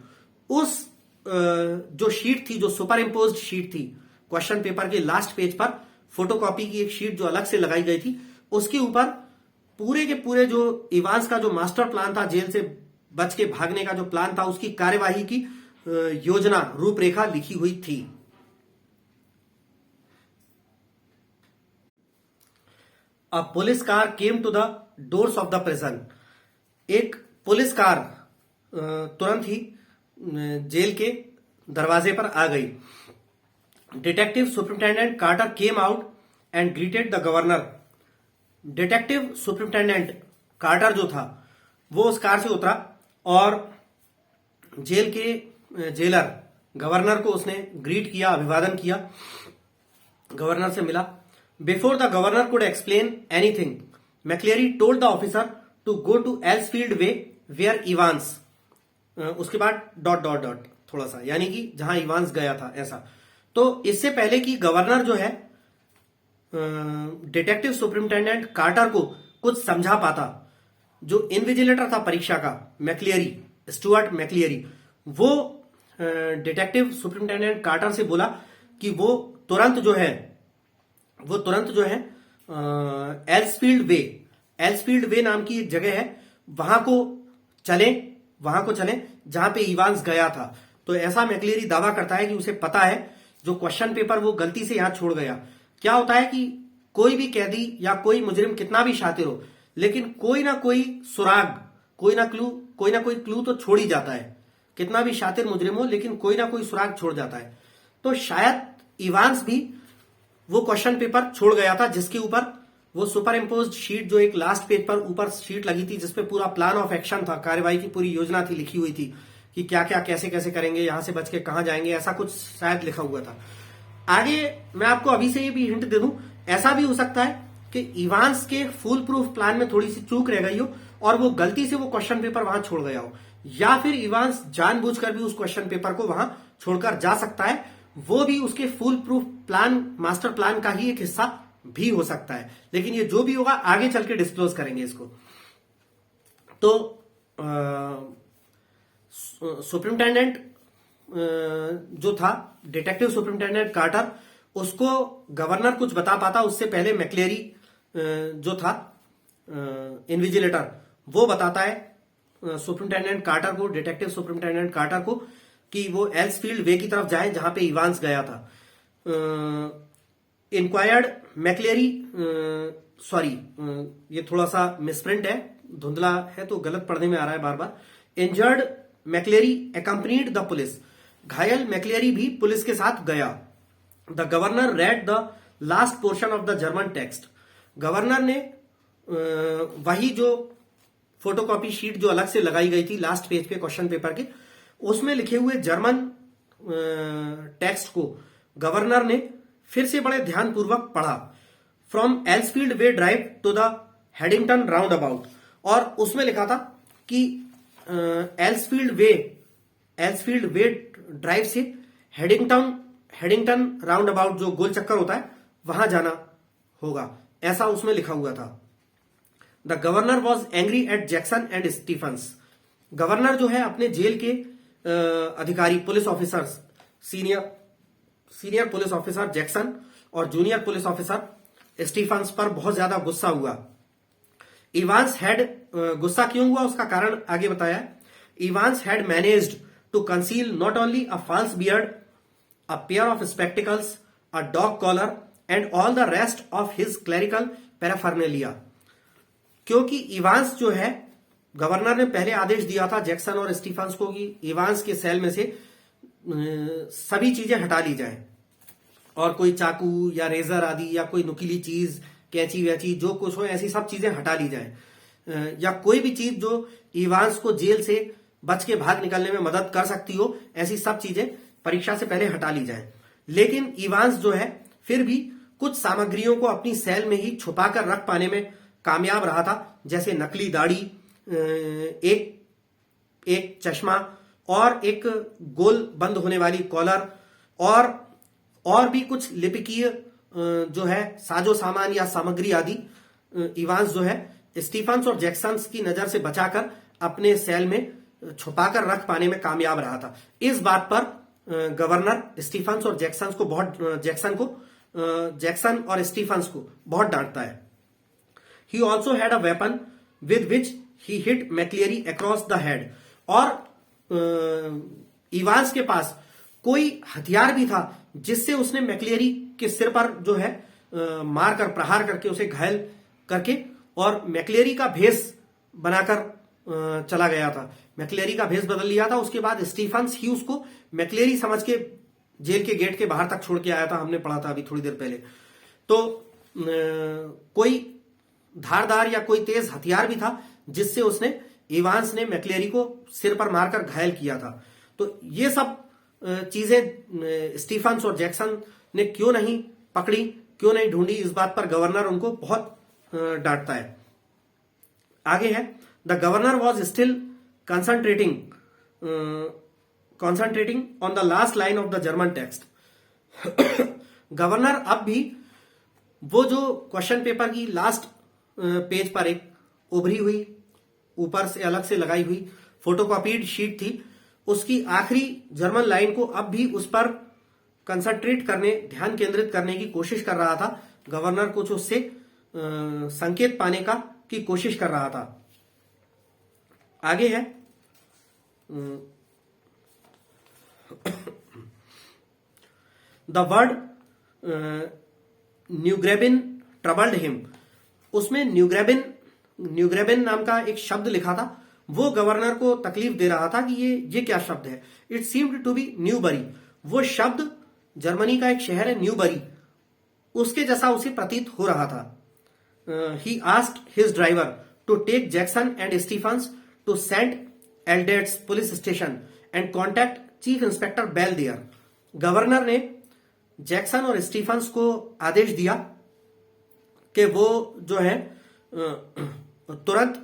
उस जो शीट थी, जो सुपर इम्पोज्ड शीट थी, क्वेश्चन पेपर के लास्ट पेज पर फोटोकॉपी की एक शीट जो अलग से लगाई गई थी, उसके ऊपर पूरे के पूरे जो इवांस का जो मास्टर प्लान था, जेल से बच के भागने का जो प्लान था, उसकी कार्यवाही की योजना, रूपरेखा लिखी हुई थी। A police car came to the doors of the prison. एक पुलिस कार तुरंत ही जेल के दरवाजे पर आ गई। Detective superintendent Carter came out and greeted the governor. Detective superintendent Carter जो था वो उस कार से उतरा और जेल के जेलर गवर्नर को उसने ग्रीट किया, अभिवादन किया, गवर्नर से मिला। Before the governor could explain anything, McLeery told the officer to go to Elsfield way where Evans, उसके बाद डॉट डॉट डॉट थोड़ा सा, यानी कि जहां इवांस गया था ऐसा। तो इससे पहले कि गवर्नर जो है डिटेक्टिव सुपरिटेंडेंट कार्टर को कुछ समझा पाता, जो इनविजिलेटर था परीक्षा का मैक्लियरी, स्टुअर्ट मैक्लियरी, वो डिटेक्टिव सुपरिटेंडेंट कार्टर से बोला कि वो तुरंत जो है एल्सफील्ड वे नाम की एक जगह है, वहां को चलें जहां पे इवांस गया था। तो ऐसा मैक्लियरी दावा करता है कि उसे पता है जो क्वेश्चन पेपर वो गलती से यहां छोड़ गया। क्या होता है कि कोई भी कैदी या कोई मुजरिम कितना भी शातिर हो, लेकिन कोई ना कोई सुराग, कोई ना कोई क्लू तो छोड़ ही जाता है। कितना भी शातिर मुजरिम हो, लेकिन कोई ना कोई सुराग छोड़ जाता है। तो शायद इवांस भी वो क्वेश्चन पेपर छोड़ गया था, जिसके ऊपर वो सुपर इम्पोज्ड शीट, जो एक लास्ट पेज पर ऊपर शीट लगी थी जिसपे पूरा प्लान ऑफ एक्शन था, कार्यवाही की पूरी योजना थी, लिखी हुई थी कि क्या क्या कैसे कैसे करेंगे, यहां से बच के कहां जाएंगे, ऐसा कुछ शायद लिखा हुआ था। आगे मैं आपको अभी से ये भी हिंट दे दूं, ऐसा भी हो सकता है कि इवांस के फुल प्रूफ प्लान में थोड़ी सी चूक रह गई हो और वो गलती से वो क्वेश्चन पेपर वहां छोड़ गया हो, या फिर इवांस जानबूझकर भी उस क्वेश्चन पेपर को वहां छोड़कर जा सकता है। वो भी उसके full proof plan, master plan का ही एक हिस्सा भी हो सकता है। लेकिन ये जो भी होगा आगे चल के डिस्क्लोज करेंगे इसको। तो सुपरिटेंडेंट जो था, डिटेक्टिव सुपरिटेंडेंट कार्टर, उसको गवर्नर कुछ बता पाता उससे पहले मैक्लेरी जो था इनविजिलेटर, वो बताता है सुपरिटेंडेंट कार्टर को, डिटेक्टिव सुपरिटेंडेंट कार्टर को, कि वो एल्सफील्ड वे की तरफ जाए जहां पे इवांस गया था। इंक्वायर्ड मैक्लेरी, सॉरी ये थोड़ा सा मिसप्रिंट है, धुंधला है तो गलत पढ़ने में आ रहा है बार बार। इंजर्ड मैक्लेरी अकम्पनीड द पुलिस, घायल मैक्लेरी भी पुलिस के साथ गया। The governor read the last portion of the German text, governor ने वही जो फोटोकॉपी शीट जो अलग से लगाई गई थी लास्ट पेज पे क्वेश्चन पेपर के, उसमें लिखे हुए जर्मन टेक्स्ट को गवर्नर ने फिर से बड़े ध्यानपूर्वक पढ़ा। From Elsfield way drive to the Headington roundabout, और उसमें लिखा था कि एल्सफील्ड वे ड्राइव से हेडिंगटन राउंड अबाउट, जो गोल चक्कर होता है, वहां जाना होगा, ऐसा उसमें लिखा हुआ था। The governor was angry at Jackson and Stephens, governor जो है अपने जेल के अधिकारी, police officers, senior police officer Jackson और जूनियर पुलिस ऑफिसर स्टीफन्स पर बहुत ज्यादा गुस्सा हुआ। इवांस हैड, गुस्सा क्यों हुआ उसका कारण आगे बताया। Evans had managed to conceal not only a false beard, a pair of spectacles, a dog collar and all the rest of his clerical paraphernalia, क्योंकि इवांस जो है, गवर्नर ने पहले आदेश दिया था जैक्सन और स्टीफन्स को कि इवांस के सेल में से सभी चीजें हटा ली जाएं, और कोई चाकू या रेजर आदि या कोई नुकीली चीज, कैंची वैची जो कुछ हो, ऐसी सब चीजें हटा ली जाएं, या कोई भी चीज जो इवांस को जेल से बच के भाग निकलने में मदद कर सकती हो, ऐसी सब चीजें परीक्षा से पहले हटा ली जाएं। लेकिन इवांस जो है फिर भी कुछ सामग्रियों को अपनी सेल में ही छुपाकर रख पाने में कामयाब रहा था, जैसे नकली दाढ़ी, एक चश्मा और एक गोल बंद होने वाली कॉलर, और भी कुछ लिपिकीय जो है साजो सामान या सामग्री आदि इवांस जो है स्टीफन्स और जैक्सन्स की नजर से बचाकर अपने सेल में छुपाकर रख पाने में कामयाब रहा था। इस बात पर गवर्नर स्टीफन्स और जैक्सन और स्टीफन्स को बहुत डांटता है। He also had a weapon with which he hit McLeery across the head, और इवांस के पास कोई हथियार भी था जिससे उसने मैक्लियरी के सिर पर जो है मारकर, प्रहार करके उसे घायल करके, और मैक्लियरी का भेष बनाकर चला गया था, मैक्लियरी का भेष बदल लिया था। उसके बाद स्टीफन्स ही उसको मैक्लियरी समझ के जेल के गेट के बाहर तक छोड़ के आया था, हमने पढ़ा था अभी थोड़ी देर पहले। तो कोई धारदार या कोई तेज हथियार भी था जिससे उसने इवांस ने मैक्लेरी को सिर पर मारकर घायल किया था। तो ये सब चीजें स्टीफन्स और जैक्सन ने क्यों नहीं पकड़ी, क्यों नहीं ढूंढी, इस बात पर गवर्नर उनको बहुत डांटता है। आगे है, the governor was still concentrating on the last line of the German text. Governor अब भी वो जो क्वेश्चन पेपर की लास्ट पेज पर एक उभरी हुई ऊपर से अलग से लगाई हुई फोटोकॉपीड शीट थी, उसकी आखिरी जर्मन लाइन को अब भी उस पर कंसंट्रेट करने, ध्यान केंद्रित करने की कोशिश कर रहा था। गवर्नर कुछ उससे संकेत पाने की कोशिश कर रहा था। आगे है, द वर्ड न्यूग्रेबिन ट्रबल्ड हिम। उसमें न्यूग्रेबिन नाम का एक शब्द लिखा था, वो गवर्नर को तकलीफ दे रहा था कि ये क्या शब्द है। It seemed to be Newbury. वो शब्द जर्मनी का एक शहर है न्यूबरी, उसके जैसा उसे प्रतीत हो रहा था। He asked his driver to take Jackson and Stephens to Saint Aldates police station and contact Chief inspector Bell there. Governor ने जैक्सन और स्टीफन्स को आदेश दिया कि वो जो है तुरंत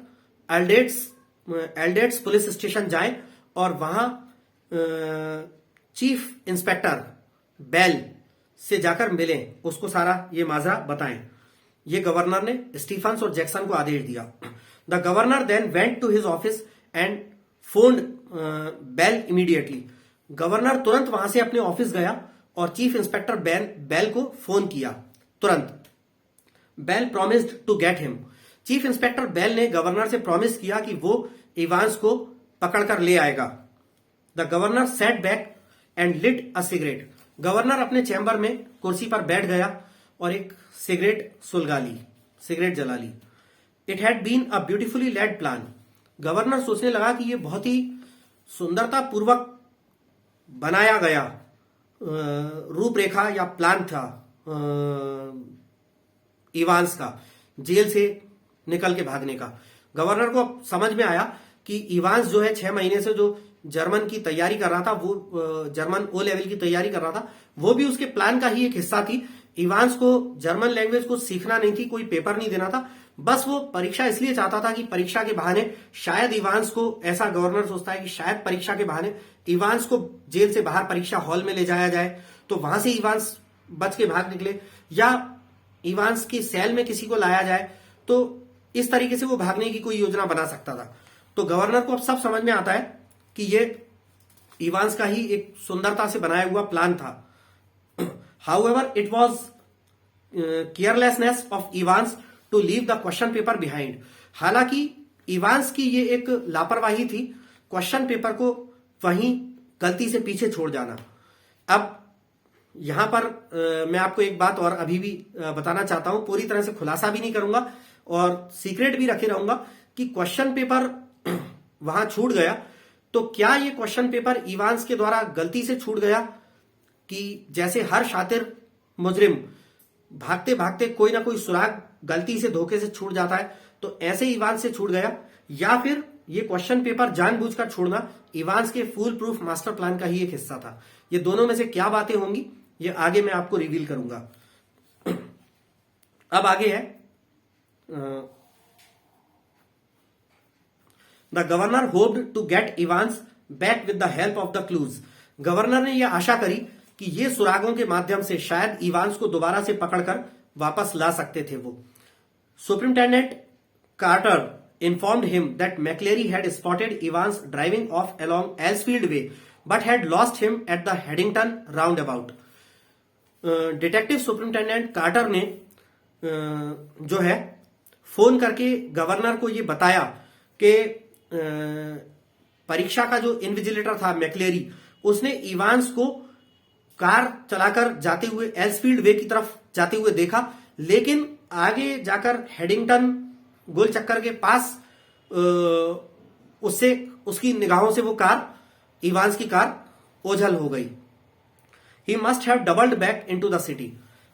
एल्डेट्स पुलिस स्टेशन जाएं और वहां चीफ इंस्पेक्टर बेल से जाकर मिलें, उसको सारा ये माजरा बताएं। ये गवर्नर ने स्टीफन्स और जैक्सन को आदेश दिया। The governor then went to his office and phoned Bell immediately. Governor तुरंत वहां से अपने ऑफिस गया और चीफ इंस्पेक्टर बेल को फोन किया तुरंत। Bell promised to get him. Chief inspector Bell ने गवर्नर से प्रॉमिस किया कि वो इवांस को पकड़कर ले आएगा। The governor sat back and lit a cigarette. Governor अपने चैम्बर में कुर्सी पर बैठ गया और एक सिगरेट जला ली। It had been a beautifully laid plan. Governor सोचने लगा कि यह बहुत ही सुंदरता पूर्वक बनाया गया रूपरेखा या प्लान था इवांस का जेल से निकल के भागने का। गवर्नर को समझ में आया कि इवांस जो है 6 महीने से जो जर्मन की तैयारी कर रहा था, वो जर्मन ओ लेवल की तैयारी कर रहा था, वो भी उसके प्लान का ही एक हिस्सा थी। इवांस को जर्मन लैंग्वेज को सीखना नहीं थी, कोई पेपर नहीं देना था, बस वो परीक्षा इसलिए चाहता था कि परीक्षा के बहाने शायद इवांस को, ऐसा गवर्नर सोचता है कि शायद परीक्षा के बहाने इवांस को जेल से बाहर परीक्षा हॉल में ले जाया जाए, तो वहां से इवांस बच के भाग निकले, या इवांस की सेल में किसी को लाया जाए, तो इस तरीके से वो भागने की कोई योजना बना सकता था। तो गवर्नर को अब सब समझ में आता है कि ये इवांस का ही एक सुंदरता से बनाया हुआ प्लान था। However it was carelessness of Evans to leave the question paper behind. हालांकि इवांस की ये एक लापरवाही थी, क्वेश्चन पेपर को वहीं गलती से पीछे छोड़ जाना। अब यहां पर मैं आपको एक बात और अभी भी बताना चाहता हूं, पूरी तरह से खुलासा भी नहीं करूंगा और सीक्रेट भी रखे रहूंगा कि क्वेश्चन पेपर वहां छूट गया, तो क्या ये क्वेश्चन पेपर इवांस के द्वारा गलती से छूट गया कि जैसे हर शातिर मुजरिम भागते भागते कोई ना कोई सुराग गलती से धोखे से छूट जाता है, तो ऐसे इवांस से छूट गया, या फिर ये क्वेश्चन पेपर जानबूझकर छोड़ना इवांस के फुल प्रूफ मास्टर प्लान का ही एक हिस्सा था। ये दोनों में से क्या बातें होंगी ये आगे मैं आपको रिवील करूंगा। अब आगे है, the governor hoped to get Evans back with the help of the clues. Governor ने यह आशा करी कि ये सुरागों के माध्यम से शायद इवांस को दोबारा से पकड़कर वापस ला सकते थे वो। Superintendent Carter informed him that McCleary had spotted Evans driving off along Elsfield Way but had lost him at the Haddington roundabout. Detective superintendent Carter ने जो है फोन करके गवर्नर को ये बताया कि परीक्षा का जो इन्विजिलेटर था मैक्लेरी, उसने इवांस को कार चलाकर जाते हुए एल्सफील्ड वे की तरफ जाते हुए देखा, लेकिन आगे जाकर हेडिंगटन गोल चक्कर के पास उससे उसकी निगाहों से वो कार, इवांस की कार, ओझल हो गई। He must have doubled back into the city.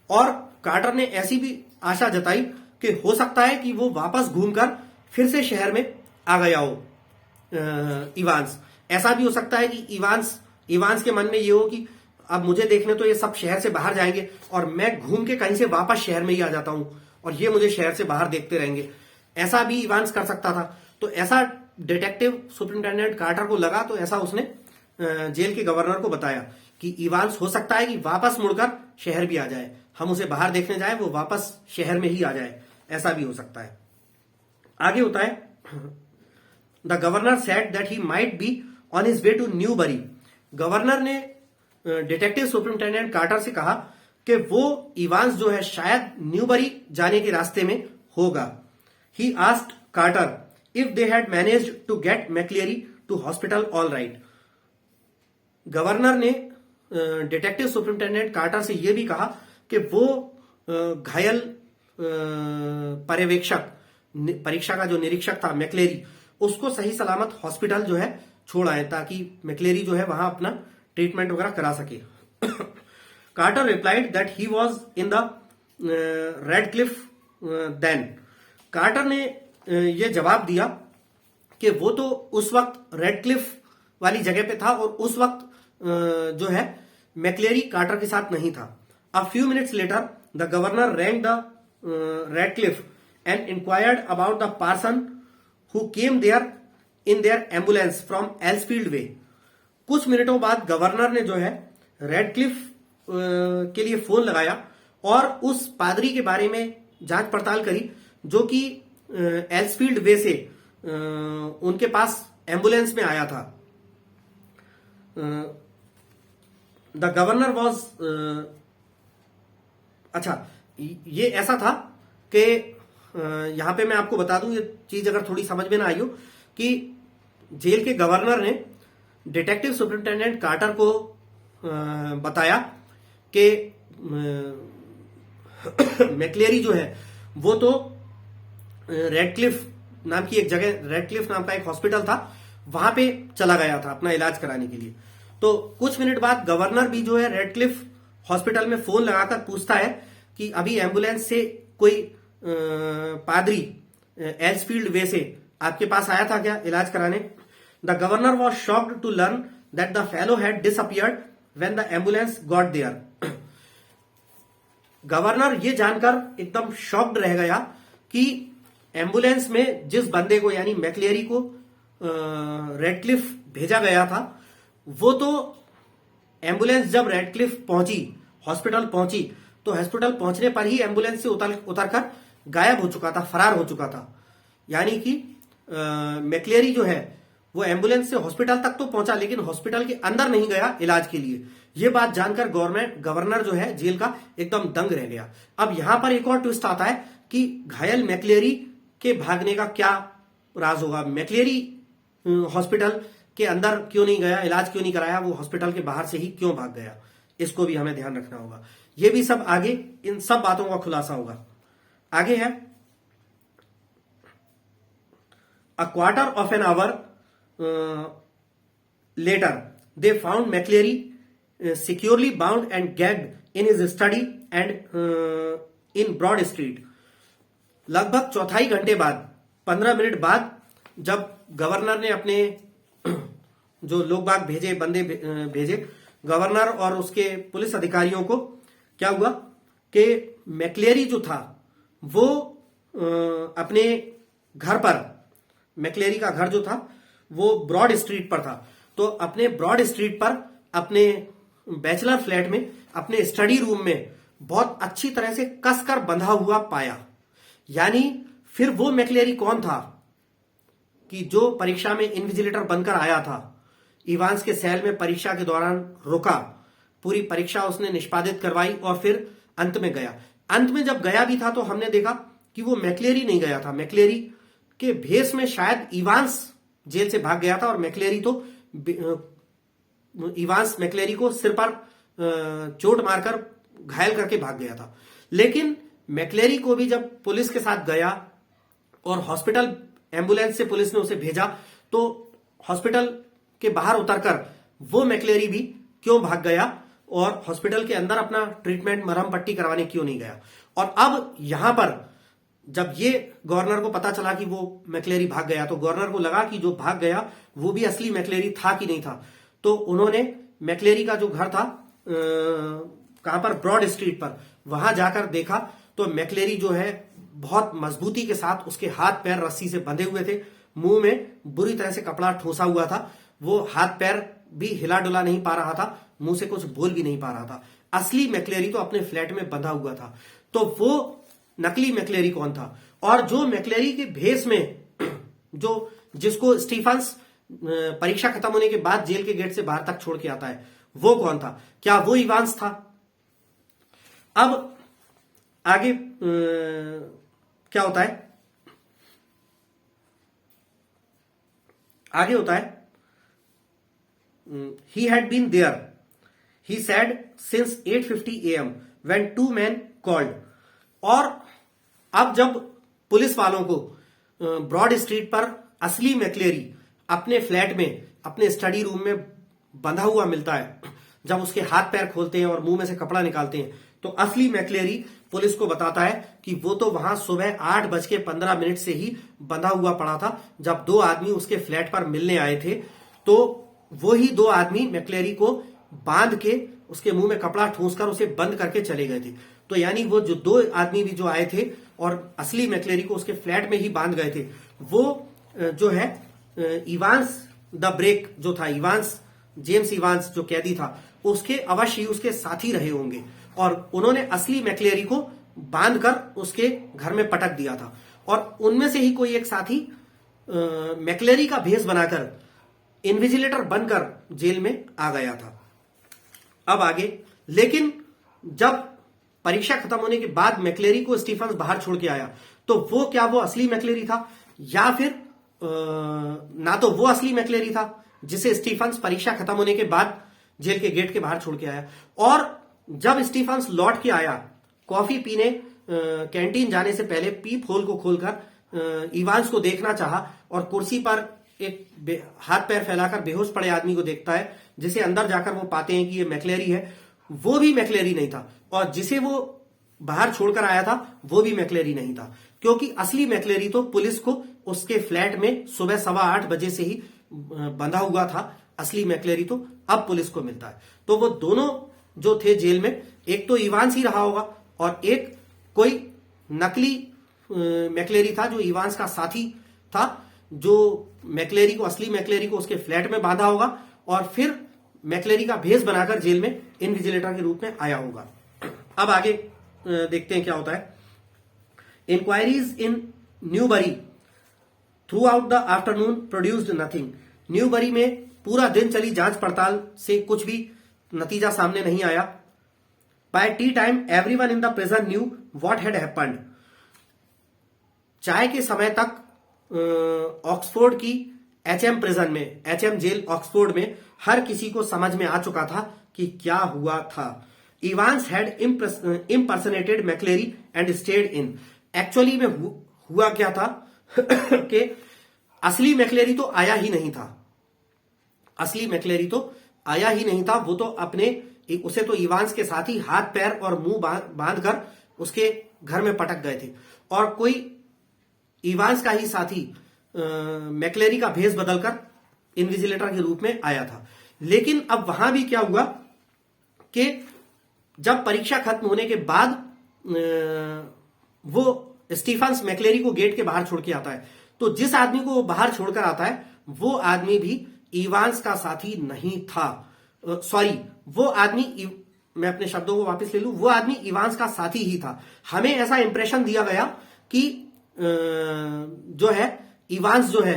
और कार्टर ने ऐसी भी आशा जताई कि हो सकता है कि वो वापस घूमकर फिर से शहर में आ गया हो इवांस। ऐसा भी हो सकता है कि इवांस के मन में ये हो कि अब मुझे देखने तो ये सब शहर से बाहर जाएंगे और मैं घूम के कहीं से वापस शहर में ही आ जाता हूं और ये मुझे शहर से बाहर देखते रहेंगे। ऐसा भी इवांस कर सकता था। तो ऐसा डिटेक्टिव सुपरिंटेंडेंट कार्टर को लगा, तो ऐसा उसने जेल के गवर्नर को बताया कि इवांस हो सकता है कि वापस मुड़कर शहर भी आ जाए, हम उसे बाहर देखने जाए, वो वापस शहर में ही आ जाए, ऐसा भी हो सकता है। आगे होता है the governor said that he might be on his way to Newbury. Governor ने डिटेक्टिव सुपरिंटेंडेंट कार्टर से कहा कि वो इवांस जो है शायद न्यूबरी जाने के रास्ते में होगा। He asked Carter if they had managed to get McLeery to hospital all right. Governor ने डिटेक्टिव सुपरिंटेंडेंट कार्टर से यह भी कहा कि वो घायल पर्यवेक्षक परीक्षा का जो निरीक्षक था मैक्लेरी, उसको सही सलामत हॉस्पिटल जो है छोड़ आए ताकि मैक्लेरी जो है वहां अपना ट्रीटमेंट वगैरह करा सके। Carter replied that he was in the Radcliffe then. Carter ने ये जवाब दिया कि वो तो उस वक्त रेडक्लिफ वाली जगह पे था और उस वक्त जो है मैक्लेरी कार्टर के साथ नहीं था। A few minutes later the governor rang the Radcliffe and inquired about the person who came there in their ambulance from Elsfield way. कुछ मिनटों बाद गवर्नर ने जो है रेडक्लिफ के लिए फोन लगाया और उस पादरी के बारे में जांच पड़ताल करी जो कि एल्सफील्ड वे से उनके पास एम्बुलेंस में आया था। द गवर्नर वॉज अच्छा, ये ऐसा था कि यहां पे मैं आपको बता दूं, ये चीज अगर थोड़ी समझ में ना आई हो, कि जेल के गवर्नर ने डिटेक्टिव सुपरिंटेंडेंट कार्टर को बताया कि मैक्लेरी जो है वो तो रेडक्लिफ नाम की एक जगह, रेडक्लिफ नाम का एक हॉस्पिटल था, वहां पे चला गया था अपना इलाज कराने के लिए। तो कुछ मिनट बाद गवर्नर भी जो है रेडक्लिफ हॉस्पिटल में फोन लगाकर पूछता है कि अभी एम्बुलेंस से कोई पादरी एल्सफील्ड वे से आपके पास आया था क्या इलाज कराने। The governor was shocked to learn that the fellow had disappeared when the ambulance got there. Governor ये जानकर एकदम शॉक्ड रह गया कि एम्बुलेंस में जिस बंदे को यानी मैक्लेरी को रेडक्लिफ भेजा गया था, वो तो एम्बुलेंस जब रेडक्लिफ पहुंची, हॉस्पिटल पहुंची, तो हॉस्पिटल पहुंचने पर ही एम्बुलेंस से उतरकर गायब हो चुका था, फरार हो चुका था। यानी कि मैक्लेरी जो है वो एम्बुलेंस से हॉस्पिटल तक तो पहुंचा लेकिन हॉस्पिटल के अंदर नहीं गया इलाज के लिए। ये बात जानकर गवर्नर जो है जेल का एकदम दंग रह गया। अब यहां पर एक और ट्विस्ट आता है कि घायल मैक्लेरी के भागने का क्या राज होगा। मैक्लेरी हॉस्पिटल के अंदर क्यों नहीं गया, इलाज क्यों नहीं कराया, वो हॉस्पिटल के बाहर से ही क्यों भाग गया, इसको भी हमें ध्यान रखना होगा। ये भी सब आगे इन सब बातों का खुलासा होगा। आगे है a quarter of an hour later they found McLeery securely bound and gagged in his study and in Broad Street. लगभग चौथाई घंटे बाद, 15 मिनट बाद, जब गवर्नर ने अपने जो लोग बाग भेजे, बंदे भेजे, गवर्नर और उसके पुलिस अधिकारियों को, क्या हुआ कि मैक्लेरी जो था वो अपने घर पर, मैक्लेरी का घर जो था वो ब्रॉड स्ट्रीट पर था, तो अपने ब्रॉड स्ट्रीट पर अपने बैचलर फ्लैट में अपने स्टडी रूम में बहुत अच्छी तरह से कसकर बंधा हुआ पाया। यानी फिर वो मैक्लेरी कौन था कि जो परीक्षा में इन्विजिलेटर बनकर आया था, इवांस के सेल में परीक्षा के दौरान रुका, पूरी परीक्षा उसने निष्पादित करवाई और फिर अंत में गया। अंत में जब गया भी था तो हमने देखा कि वो मैक्लेरी नहीं गया था, मैक्लेरी के भेष में शायद इवांस जेल से भाग गया था और मैक्लेरी तो इवांस मैक्लेरी को सिर पर चोट मारकर घायल करके भाग गया था। लेकिन मैक्लेरी को भी जब पुलिस के साथ गया और हॉस्पिटल एम्बुलेंस से पुलिस ने उसे भेजा, तो हॉस्पिटल के बाहर उतरकर वो मैक्लेरी भी क्यों भाग गया और हॉस्पिटल के अंदर अपना ट्रीटमेंट, मरहम पट्टी करवाने क्यों नहीं गया। और अब यहां पर जब ये गवर्नर को पता चला कि वो मैक्लेरी भाग गया, तो गवर्नर को लगा कि जो भाग गया वो भी असली मैक्लेरी था कि नहीं था। तो उन्होंने मैक्लेरी का जो घर था कहां पर, ब्रॉड स्ट्रीट पर, वहां जाकर देखा तो मैक्लेरी जो है बहुत मजबूती के साथ उसके हाथ पैर रस्सी से बंधे हुए थे, मुंह में बुरी तरह से कपड़ा ठूंसा हुआ था, वो हाथ पैर भी हिला डुला नहीं पा रहा था, मुंह से कुछ बोल भी नहीं पा रहा था। असली मैक्लेरी तो अपने फ्लैट में बंधा हुआ था। तो वो नकली मैक्लेरी कौन था? और जो मैक्लेरी के भेष में जो जिसको स्टीफन्स परीक्षा खत्म होने के बाद जेल के गेट से बाहर तक छोड़ के आता है, वो कौन था? क्या वो इवांस था? अब आगे क्या होता है? आगे होता है, he had been there, he said, since 8:50 AM when two men called। और अब जब पुलिस वालों को ब्रॉड स्ट्रीट पर असली मैक्लेरी अपने फ्लैट में, अपने स्टडी रूम में बंधा हुआ मिलता है, जब उसके हाथ पैर खोलते हैं और मुंह में से कपड़ा निकालते हैं, तो असली मैक्लेरी पुलिस को बताता है कि वो तो वहां सुबह 8:15 से ही बंधा हुआ पड़ा था। जब दो आदमी उसके फ्लैट पर मिलने आए थे, तो वो ही दो आदमी मैक्लेरी को बांध के उसके मुंह में कपड़ा ठूंसकर उसे बंद करके चले गए थे। तो यानी वो जो दो आदमी भी जो आए थे और असली मैक्लेरी को उसके फ्लैट में ही बांध गए थे, वो जो है इवांस द ब्रेक जो था, इवांस, जेम्स इवांस जो कैदी था, उसके अवश्य ही उसके साथी रहे होंगे और उन्होंने असली मैक्लेरी को बांधकर उसके घर में पटक दिया था। और उनमें से ही कोई एक साथी मैक्लेरी का भेष बनाकर इन्विजिलेटर बनकर जेल में आ गया था। अब आगे, लेकिन जब परीक्षा खत्म होने के बाद मैक्लेरी को स्टीफन्स बाहर छोड़ के आया, तो वो क्या वो असली मैक्लेरी था, या फिर ना तो वो असली मैक्लेरी था जिसे स्टीफन्स परीक्षा खत्म होने के बाद जेल के गेट के बाहर छोड़ के आया। और जब स्टीफन्स लौट के आया कॉफी पीने कैंटीन जाने से पहले पीप होल को खोलकर इवांस को देखना चाहा और कुर्सी पर एक हाथ पैर फैलाकर बेहोश पड़े आदमी को देखता है, जिसे अंदर जाकर वो पाते हैं कि ये मैक्लेरी है। वो भी मैक्लेरी नहीं था और जिसे वो बाहर छोड़कर आया था वो भी मैक्लेरी नहीं था, क्योंकि असली मैक्लेरी तो पुलिस को उसके फ्लैट में सुबह 8:15 से ही बंधा हुआ था। असली मैक्लेरी तो अब पुलिस को मिलता है। तो वो दोनों जो थे जेल में, एक तो इवांस ही रहा होगा और एक कोई नकली मैक्लेरी था जो इवांस का साथी था, जो मैक्लेरी को, असली मैक्लेरी को उसके फ्लैट में बांधा होगा और फिर मैक्लेरी का भेष बनाकर जेल में इन्विजिलेटर के रूप में आया होगा। अब आगे देखते हैं क्या होता है। Inquiries in Newbury throughout the afternoon produced nothing. Newbury में पूरा दिन चली जांच पड़ताल से कुछ भी नतीजा सामने नहीं आया। By tea time everyone in the prison knew what had happened. चाय के समय तक ऑक्सफोर्ड की एचएम प्रिजन में, एचएम जेल ऑक्सफोर्ड में हर किसी को समझ में आ चुका था कि क्या हुआ था। Evans had impersonated McLeery and stayed in. Actually में हुआ क्या था कि असली मैक्लेरी तो आया ही नहीं था। असली मैक्लेरी तो आया ही नहीं था। वो तो उसे तो इवांस के साथ ही हाथ पैर और मुंह बांधकर उसके घर में पटक गए थे और कोई इवांस का ही साथी मैक्लेरी का भेष बदलकर इन्विजिलेटर के रूप में आया था। लेकिन अब वहां भी क्या हुआ कि जब परीक्षा खत्म होने के बाद वो स्टीफन्स मैक्लेरी को गेट के बाहर छोड़ के आता है, तो जिस आदमी को वो बाहर छोड़कर आता है वो आदमी भी इवांस का साथी नहीं था। सॉरी, वो आदमी, मैं अपने शब्दों को वापस ले लूं, वो आदमी इवांस का साथी ही था। हमें ऐसा इंप्रेशन दिया गया कि जो है इवांस जो है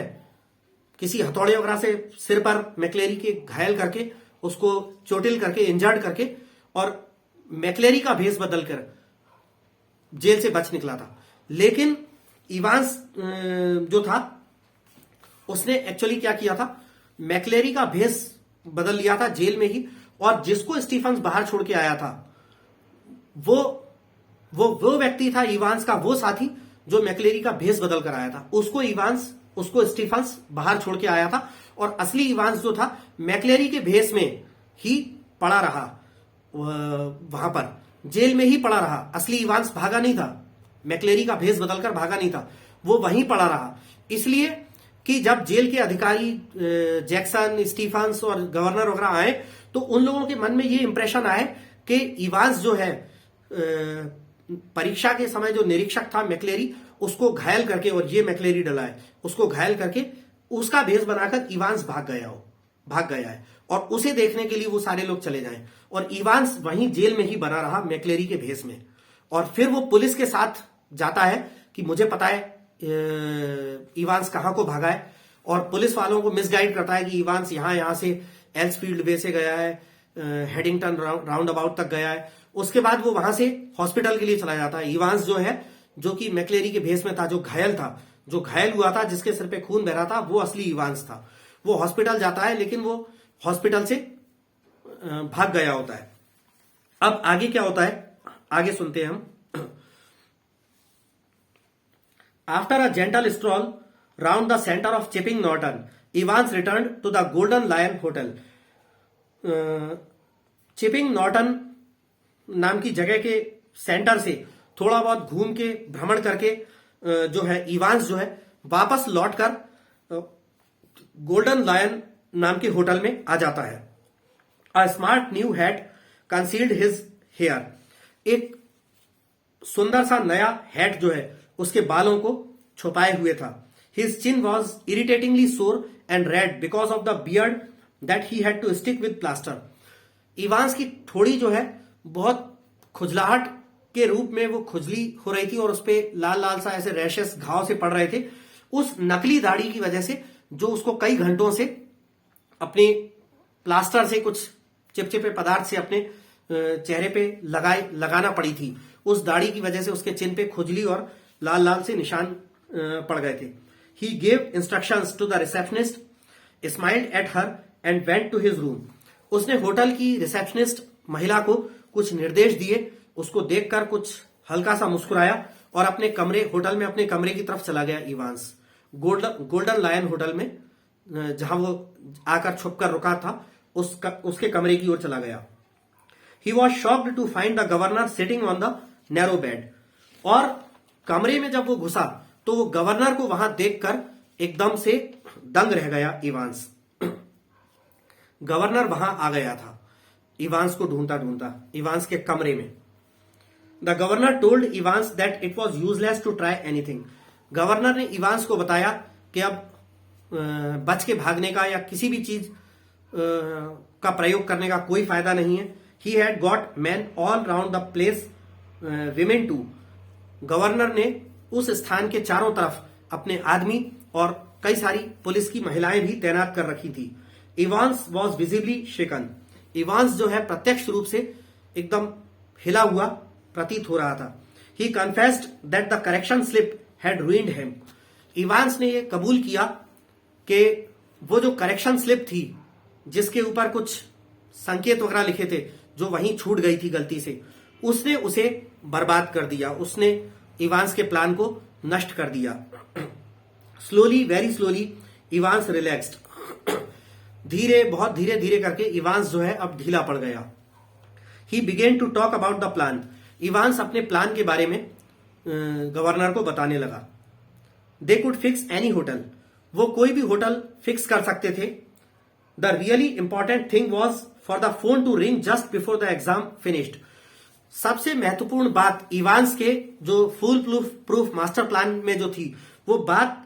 किसी हथौड़े वगैरह से सिर पर मैक्लेरी के घायल करके, उसको चोटिल करके, इंजर्ड करके और मैक्लेरी का भेष बदलकर जेल से बच निकला था। लेकिन इवांस जो था उसने एक्चुअली क्या किया था, मैक्लेरी का भेष बदल लिया था जेल में ही, और जिसको स्टीफन्स बाहर छोड़ के आया था वो व्यक्ति था इवांस का वो साथी जो मैक्लेरी का भेष बदल कर आया था। उसको स्टीफन्स बाहर छोड़ के आया था और असली इवांस जो था मैक्लेरी के भेष में ही पड़ा रहा, वहां पर जेल में ही पड़ा रहा। असली इवांस भागा नहीं था, मैक्लेरी का भेष बदलकर भागा नहीं था, वो वहीं पड़ा रहा। इसलिए कि जब जेल के अधिकारी जैक्सन, स्टीफन्स और गवर्नर वगैरह आए तो उन लोगों के मन में ये इंप्रेशन आए कि इवांस जो है परीक्षा के समय जो निरीक्षक था मैक्लेरी, उसको घायल करके, और ये मैक्लेरी डला है, उसको घायल करके उसका भेष बनाकर इवांस भाग गया है और उसे देखने के लिए वो सारे लोग चले जाएं और इवांस वहीं जेल में ही बना रहा मैक्लेरी के भेष में। और फिर वो पुलिस के साथ जाता है कि मुझे पता है इवांस कहां को भागा है, और पुलिस वालों को मिसगाइड करता है कि इवांस यहां से एल्सफील्ड वे से गया है, हेडिंगटन राउंड अबाउट तक गया है। उसके बाद वो वहां से हॉस्पिटल के लिए चला जाता है। इवांस जो है, जो कि मैक्लेरी के भेष में था, जो घायल हुआ था, जिसके सिर पे खून बह रहा था, वो असली इवांस था। वो हॉस्पिटल जाता है, लेकिन वो हॉस्पिटल से भाग गया होता है। अब आगे क्या होता है, आगे सुनते हैं हम। After a gentle stroll round the centre of Chipping Norton, Evans return to the Golden Lion hotel. Chipping Norton नाम की जगह के सेंटर से थोड़ा बहुत घूम के, भ्रमण करके जो है इवांस जो है वापस लौटकर गोल्डन लायन नाम के होटल में आ जाता है। A smart new hat concealed his hair. एक सुंदर सा नया हैट जो है उसके बालों को छुपाए हुए था। His chin was irritatingly sore and red because of the beard that he had to stick with plaster. Evans की थोड़ी जो है बहुत खुजलाहट के रूप में वो खुजली हो रही थी और उस पर लाल लाल सा ऐसे रैशेस, घाव से पड़ रहे थे, उस नकली दाढ़ी की वजह से, जो उसको कई घंटों से अपने प्लास्टर से, कुछ चिपचिपे पदार्थ से अपने चेहरे पे लगाना पड़ी थी। उस दाढ़ी की वजह से उसके चिन पे खुजली और लाल लाल से निशान पड़ गए थे। He gave instructions to the receptionist, smiled at her and went to his room. उसने होटल की रिसेप्शनिस्ट महिला को कुछ निर्देश दिए, उसको देखकर कुछ हल्का सा मुस्कुराया और अपने कमरे की तरफ चला गया इवांस। गोल्डन लायन होटल में जहां वो आकर छुपकर रुका था, उसके कमरे की ओर चला गया। He was shocked to find the governor sitting on the narrow bed. और कमरे में जब वो घुसा तो वो गवर्नर को वहां देखकर एकदम से दंग रह गया इवांस। गवर्नर वहां आ गया था इवांस को ढूंढता ढूंढता, इवांस के कमरे में। The governor told Evans that it was useless to try anything. Governor ने इवांस को बताया कि अब बच के भागने का या किसी भी चीज का प्रयोग करने का कोई फायदा नहीं है। He had got men all round the place, women too. Governor ने उस स्थान के चारों तरफ अपने आदमी और कई सारी पुलिस की महिलाएं भी तैनात कर रखी थी। Evans was visibly shaken. Evans जो है प्रत्यक्ष रूप से एकदम हिला हुआ प्रतीत हो रहा था। He confessed that the correction slip had ruined him. Evans ने यह कबूल किया कि वो जो करेक्शन स्लिप थी, जिसके ऊपर कुछ संकेत वगैरह लिखे थे, जो वहीं छूट गई थी गलती से, उसने उसे बर्बाद कर दिया। उसने इवांस के प्लान को नष्ट कर दिया। Slowly, very slowly Evans relaxed. बहुत धीरे धीरे करके इवांस जो है अब ढीला पड़ गया। He began to talk about the plan. Evans अपने प्लान के बारे में गवर्नर को बताने लगा। They could fix any hotel. वो कोई भी होटल फिक्स कर सकते थे। The really important thing was for the phone to ring just before the exam finished. सबसे महत्वपूर्ण बात इवांस के जो फुल प्रूफ मास्टर प्लान में जो थी, वो बात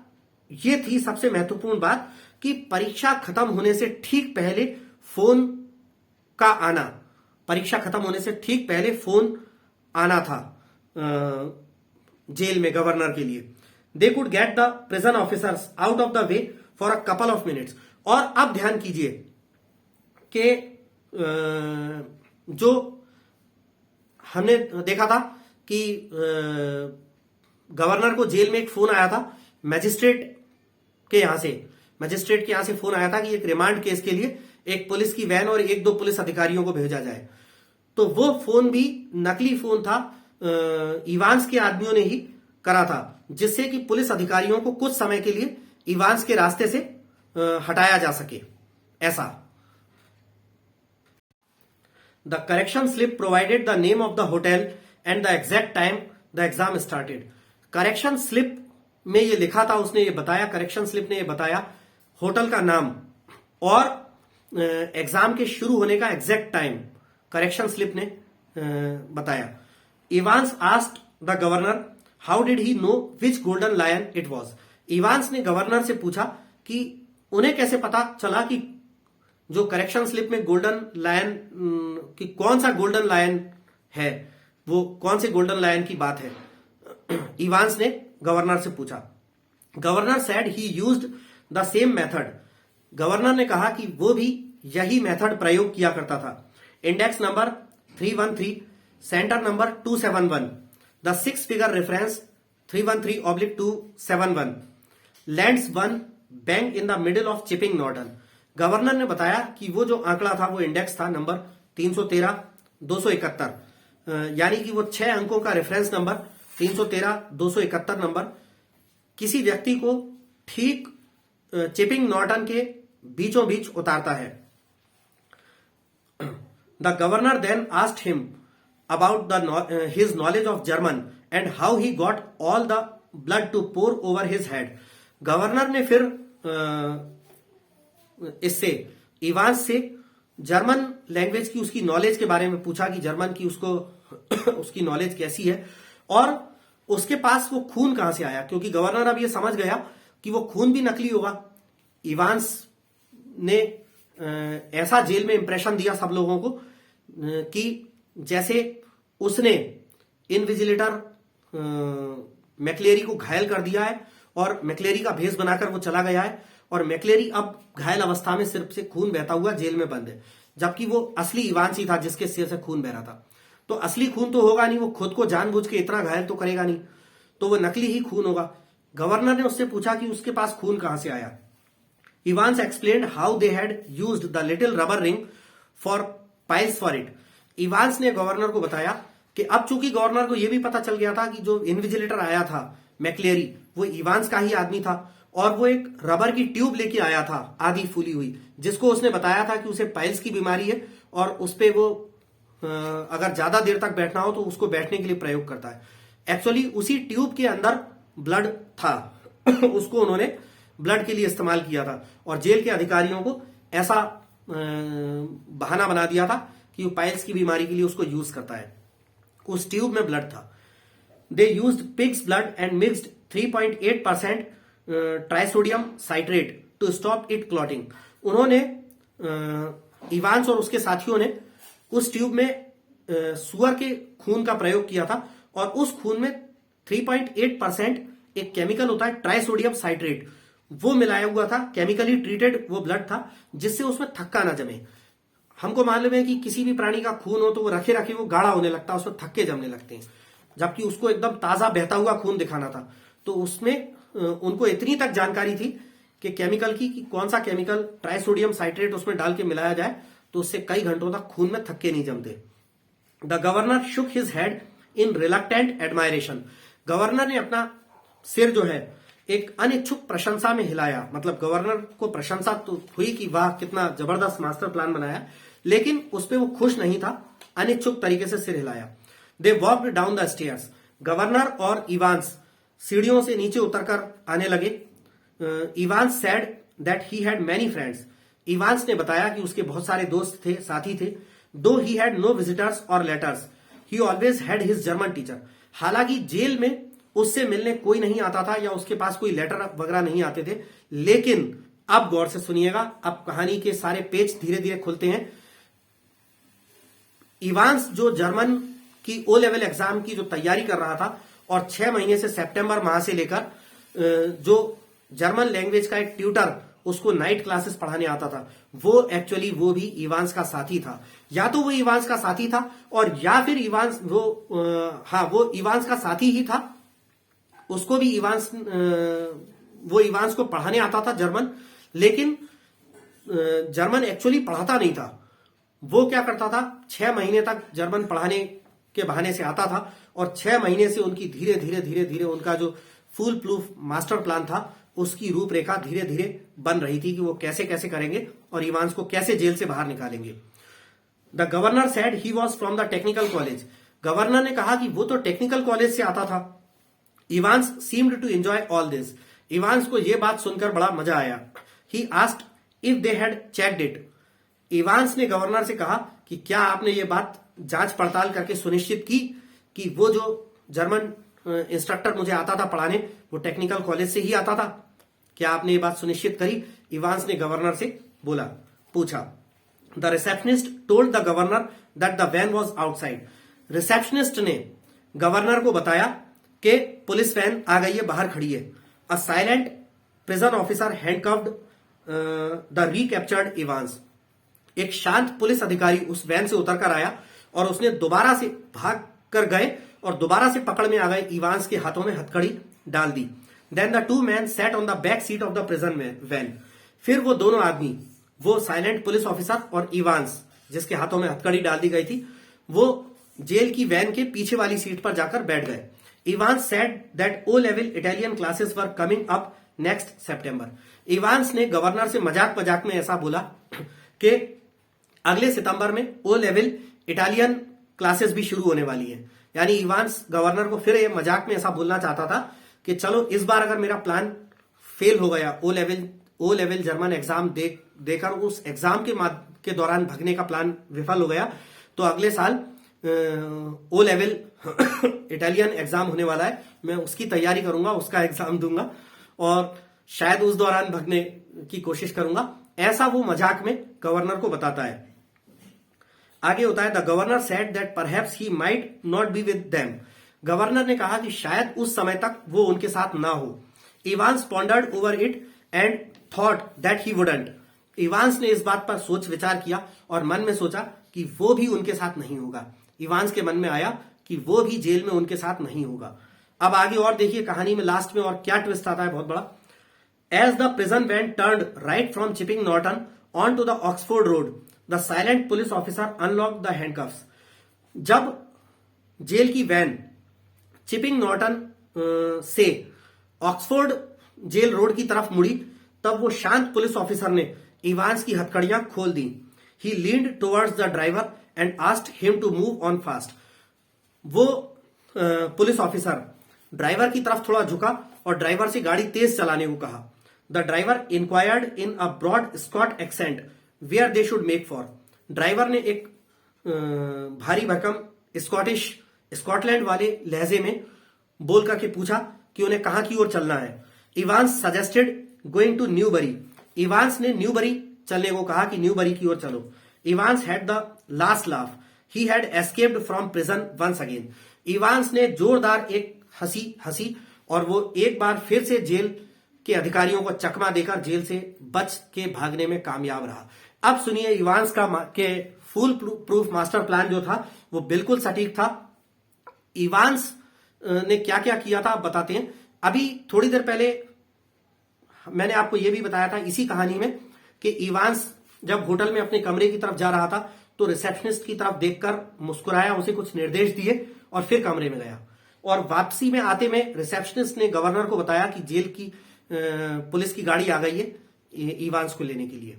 ये थी, सबसे महत्वपूर्ण बात, कि परीक्षा खत्म होने से ठीक पहले फोन का आना, परीक्षा खत्म होने से ठीक पहले फोन आना था जेल में गवर्नर के लिए। They could get the prison officers out of the way for a couple of minutes. और अब ध्यान कीजिए कि जो हमने देखा था कि गवर्नर को जेल में एक फोन आया था मजिस्ट्रेट के यहां से फोन आया था कि एक रिमांड केस के लिए एक पुलिस की वैन और एक दो पुलिस अधिकारियों को भेजा जाए। तो वो फोन भी नकली फोन था, इवांस के आदमियों ने ही करा था, जिससे कि पुलिस अधिकारियों को कुछ समय के लिए इवांस के रास्ते से हटाया जा सके। ऐसा the correction slip provided the name of the hotel and the exact time the exam started. Correction slip में ये लिखा था, उसने ये बताया, करेक्शन स्लिप ने ये बताया होटल का नाम और एग्जाम के शुरू होने का एग्जैक्ट टाइम करेक्शन स्लिप ने बताया। Evans asked the governor how did he know which golden lion it was. Evans ने गवर्नर से पूछा कि उन्हें कैसे पता चला कि जो करेक्शन स्लिप में गोल्डन लायन कि कौन सा गोल्डन लायन है, वो कौन से गोल्डन लायन की बात है। इवांस ने गवर्नर से पूछा। Governor said he used the same method. Governor ने कहा कि वो भी यही मेथड प्रयोग किया करता था। Index number 313, centre number 271, the 6 figure reference 313/271, lands one bank in the middle of Chipping Norton. Governor ने बताया कि वो जो आंकड़ा था वो इंडेक्स था नंबर 313/271, यानी कि वो 6 अंकों का रेफरेंस नंबर 313/271 नंबर किसी व्यक्ति को ठीक चिपिंग नॉर्टन के बीचों बीच उतारता है। The governor then asked him about his knowledge of German and how he got all the blood to pour over his head. Governor ने फिर इससे इवांस से जर्मन लैंग्वेज की उसकी नॉलेज के बारे में पूछा कि जर्मन की उसको उसकी नॉलेज कैसी है और उसके पास वो खून कहां से आया, क्योंकि गवर्नर अब ये समझ गया कि वो खून भी नकली होगा। इवांस ने ऐसा जेल में इंप्रेशन दिया सब लोगों को कि जैसे उसने इनविजिलेटर मैक्लेरी को घायल कर दिया है और मैक्लेरी का भेष बनाकर वो चला गया है और मैक्लेरी अब घायल अवस्था में सिर से खून बहता हुआ जेल में बंद है, जबकि वो असली इवांस ही था जिसके सिर से खून बह रहा था। तो असली खून तो होगा नहीं, वो खुद को जानबूझ के इतना घायल तो करेगा नहीं, तो वो नकली ही खून होगा। गवर्नर ने उससे पूछा कि उसके पास खून कहां से आया। Evans explained how they had used the little rubber ring for piles for it. Evans ने गवर्नर को बताया कि अब चूंकि गवर्नर को यह भी पता चल गया था कि जो इनविजिलेटर आया था मैक्लेरी वो इवांस का ही आदमी था और वो एक रबर की ट्यूब लेके आया था आधी फूली हुई, जिसको उसने बताया था कि उसे पाइल्स की बीमारी है और उस पे वो अगर ज्यादा देर तक बैठना हो तो उसको बैठने के लिए प्रयोग करता है। एक्चुअली उसी ट्यूब के अंदर ब्लड था उसको उन्होंने ब्लड के लिए इस्तेमाल किया था और जेल के अधिकारियों को ऐसा बहाना बना दिया था कि वो पाइल्स की बीमारी के लिए उसको यूज करता है। उस ट्यूब में ब्लड था। They used pigs blood and mixed 3.8% trisodium citrate to stop it clotting. उन्होंने इवांस और उसके साथियों ने उस ट्यूब में सुअर के खून का प्रयोग किया था और उस खून में 3.8% एक केमिकल होता है ट्राइसोडियम साइट्रेट, वो मिलाया हुआ था। केमिकली ट्रीटेड वो ब्लड था जिससे उसमें थक्का ना जमे। हमको मालूम है कि किसी भी प्राणी का खून हो तो वो रखे रखे वो गाढ़ा होने लगता है, उसमें थक्के जमने लगते हैं, जबकि उसको एकदम ताजा बहता हुआ खून दिखाना था। तो उसमें उनको इतनी तक जानकारी थी कि केमिकल की कि कौन सा केमिकल ट्राइसोडियम साइट्रेट उसमें डाल के मिलाया जाए तो उससे कई घंटों तक खून में थक्के नहीं जमते। The governor shook his head in reluctant admiration. Governor ने अपना सिर जो है एक अनिच्छुक प्रशंसा में हिलाया, मतलब गवर्नर को प्रशंसा तो हुई कि वाह कितना जबरदस्त मास्टर प्लान बनाया, लेकिन उस पर वो खुश नहीं था, अनिच्छुक तरीके से सिर हिलाया। They walked down the stairs. Governor और इवांस सीढ़ियों से नीचे उतरकर आने लगे। Evans said that he had many friends. Evans ने बताया कि उसके बहुत सारे दोस्त थे, साथी थे। दो ही हैड नो विजिटर्स और letters, he always had his German teacher. हालांकि जेल में उससे मिलने कोई नहीं आता था या उसके पास कोई लेटर वगैरह नहीं आते थे, लेकिन अब गौर से सुनिएगा, अब कहानी के सारे पेज धीरे धीरे खुलते हैं। इवांस जो जर्मन की ओ लेवल एग्जाम की जो तैयारी कर रहा था और 6 महीने से सितंबर माह से लेकर जो जर्मन लैंग्वेज का एक ट्यूटर उसको नाइट क्लासेस पढ़ाने आता था, वो एक्चुअली वो भी इवांस का साथी था। या तो वो इवांस का साथी था और या फिर इवांस वो इवांस का साथी ही था। उसको भी वो इवांस को पढ़ाने आता था जर्मन, लेकिन जर्मन एक्चुअली पढ़ाता नहीं था। वो क्या करता था, 6 महीने तक जर्मन पढ़ाने के बहाने से आता था और 6 महीने से उनकी धीरे धीरे उनका जो फुल प्रूफ मास्टर प्लान था उसकी रूपरेखा धीरे धीरे बन रही थी कि वो कैसे कैसे करेंगे और इवांस को कैसे जेल से बाहर निकालेंगे। The governor said he was from the technical college. Governor ने कहा कि वो तो टेक्निकल कॉलेज से आता था। Evans seemed to enjoy all this. Evans को यह बात सुनकर बड़ा मजा आया। He asked if they had checked it. Evans ने गवर्नर से कहा कि क्या आपने ये बात जांच पड़ताल करके सुनिश्चित की कि वो जो जर्मन इंस्ट्रक्टर मुझे आता था पढ़ाने वो टेक्निकल कॉलेज से ही आता था? क्या आपने ये बात सुनिश्चित करी? इवांस ने गवर्नर से पूछा। The receptionist told the governor that the when was outside. Receptionist ने गवर्नर को बताया कि पुलिस वैन आ गई है, बाहर खड़ी है। अ silent prison officer handcuffed the recaptured Evans. एक शांत पुलिस अधिकारी उस वैन से उतरकर आया और उसने दोबारा से भाग कर गए और दोबारा से पकड़ में आ गए इवांस के हाथों में हथकड़ी डाल दी। Then the two man sat on the back seat of the prison van. फिर वो दोनों आदमी, वो साइलेंट पुलिस ऑफिसर और इवांस जिसके हाथों में हथकड़ी डाल दी गई थी, वो जेल की वैन के पीछे वाली सीट पर जाकर बैठ गए। Evans said that O level Italian classes were coming up next September. Evans ने गवर्नर से मजाक मजाक में ऐसा बोला कि अगले सितंबर में ओ लेवल इटालियन क्लासेस भी शुरू होने वाली है। यानी इवांस गवर्नर को फिर ये मजाक में ऐसा बोलना चाहता था कि चलो इस बार अगर मेरा प्लान फेल हो गया, ओ लेवल जर्मन एग्जाम देकर उस एग्जाम के दौरान भगने का प्लान विफल हो गया, तो अगले साल ओ लेवल इटालियन एग्जाम होने वाला है, मैं उसकी तैयारी करूंगा, उसका एग्जाम दूंगा और शायद उस दौरान भगने की कोशिश करूंगा। ऐसा वो मजाक में गवर्नर को बताता है। आगे होता है the governor said that perhaps he might not be with them. Governor ने कहा कि शायद उस समय तक वो उनके साथ ना हो। Evans pondered over it and thought that he wouldn't. Evans ने इस बात पर सोच विचार किया और मन में सोचा कि वो भी उनके साथ नहीं होगा। इवांस के मन में आया कि वो भी जेल में उनके साथ नहीं होगा। अब आगे और देखिए कहानी में लास्ट में और क्या ट्विस्ट आता है, बहुत बड़ा। As the prison van turned right from Chipping Norton on to the Oxford road, the silent police officer unlock the handcuffs. जब जेल की वैन चिपिंग नॉर्टन से ऑक्सफोर्ड जेल रोड की तरफ मुड़ी, तब वो शांत पुलिस ऑफिसर ने इवांस की हथकड़ियां खोल दी। He leaned towards the driver and asked him to move on fast. वो पुलिस ऑफिसर ड्राइवर की तरफ थोड़ा झुका और ड्राइवर से गाड़ी तेज चलाने को कहा। The driver inquired in a broad Scot accent where they should make for. Driver ने एक भारी भरकम स्कॉटलैंड वाले लहजे में बोल करके पूछा कि उन्हें कहां की ओर चलना है। Evans suggested going to Newbury. Evans ने न्यूबरी चलने को कहा कि न्यूबरी की ओर चलो। Evans had the last laugh. He had escaped from prison once again. Evans ने जोरदार एक हंसी और वो एक बार फिर से जेल के अधिकारियों को चकमा देकर जेल से बच के भागने में कामयाब रहा। अब सुनिए इवांस के फुल प्रूफ मास्टर प्लान जो था वो बिल्कुल सटीक था। इवांस ने क्या क्या किया था आप बताते हैं। अभी थोड़ी देर पहले मैंने आपको यह भी बताया था इसी कहानी में कि इवांस जब होटल में अपने कमरे की तरफ जा रहा था तो रिसेप्शनिस्ट की तरफ देखकर मुस्कुराया, उसे कुछ निर्देश दिए और फिर कमरे में गया। और वापसी में आते में रिसेप्शनिस्ट ने गवर्नर को बताया कि जेल की पुलिस की गाड़ी आ गई है इवांस को लेने के लिए।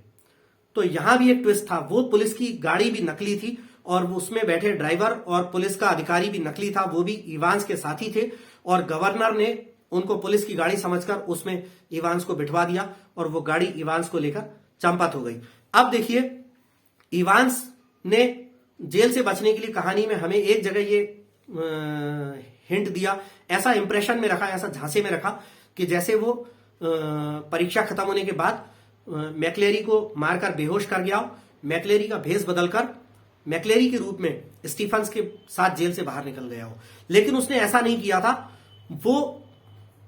तो यहां भी एक ट्विस्ट था, वो पुलिस की गाड़ी भी नकली थी और उसमें बैठे ड्राइवर और पुलिस का अधिकारी भी नकली था, वो भी इवांस के साथी थे और गवर्नर ने उनको पुलिस की गाड़ी समझकर उसमें इवांस को बिठवा दिया और वो गाड़ी इवांस को लेकर चंपत हो गई। अब देखिए इवांस ने जेल से बचने के लिए कहानी में हमें एक जगह ये हिंट दिया, ऐसा इंप्रेशन में रखा, ऐसा झांसे में रखा कि जैसे वो परीक्षा खत्म होने के बाद मैक्लेरी को मारकर बेहोश कर गया, मैक्लेरी का भेष बदलकर मैक्लेरी के रूप में स्टीफन्स के साथ जेल से बाहर निकल गया हो। लेकिन उसने ऐसा नहीं किया था, वो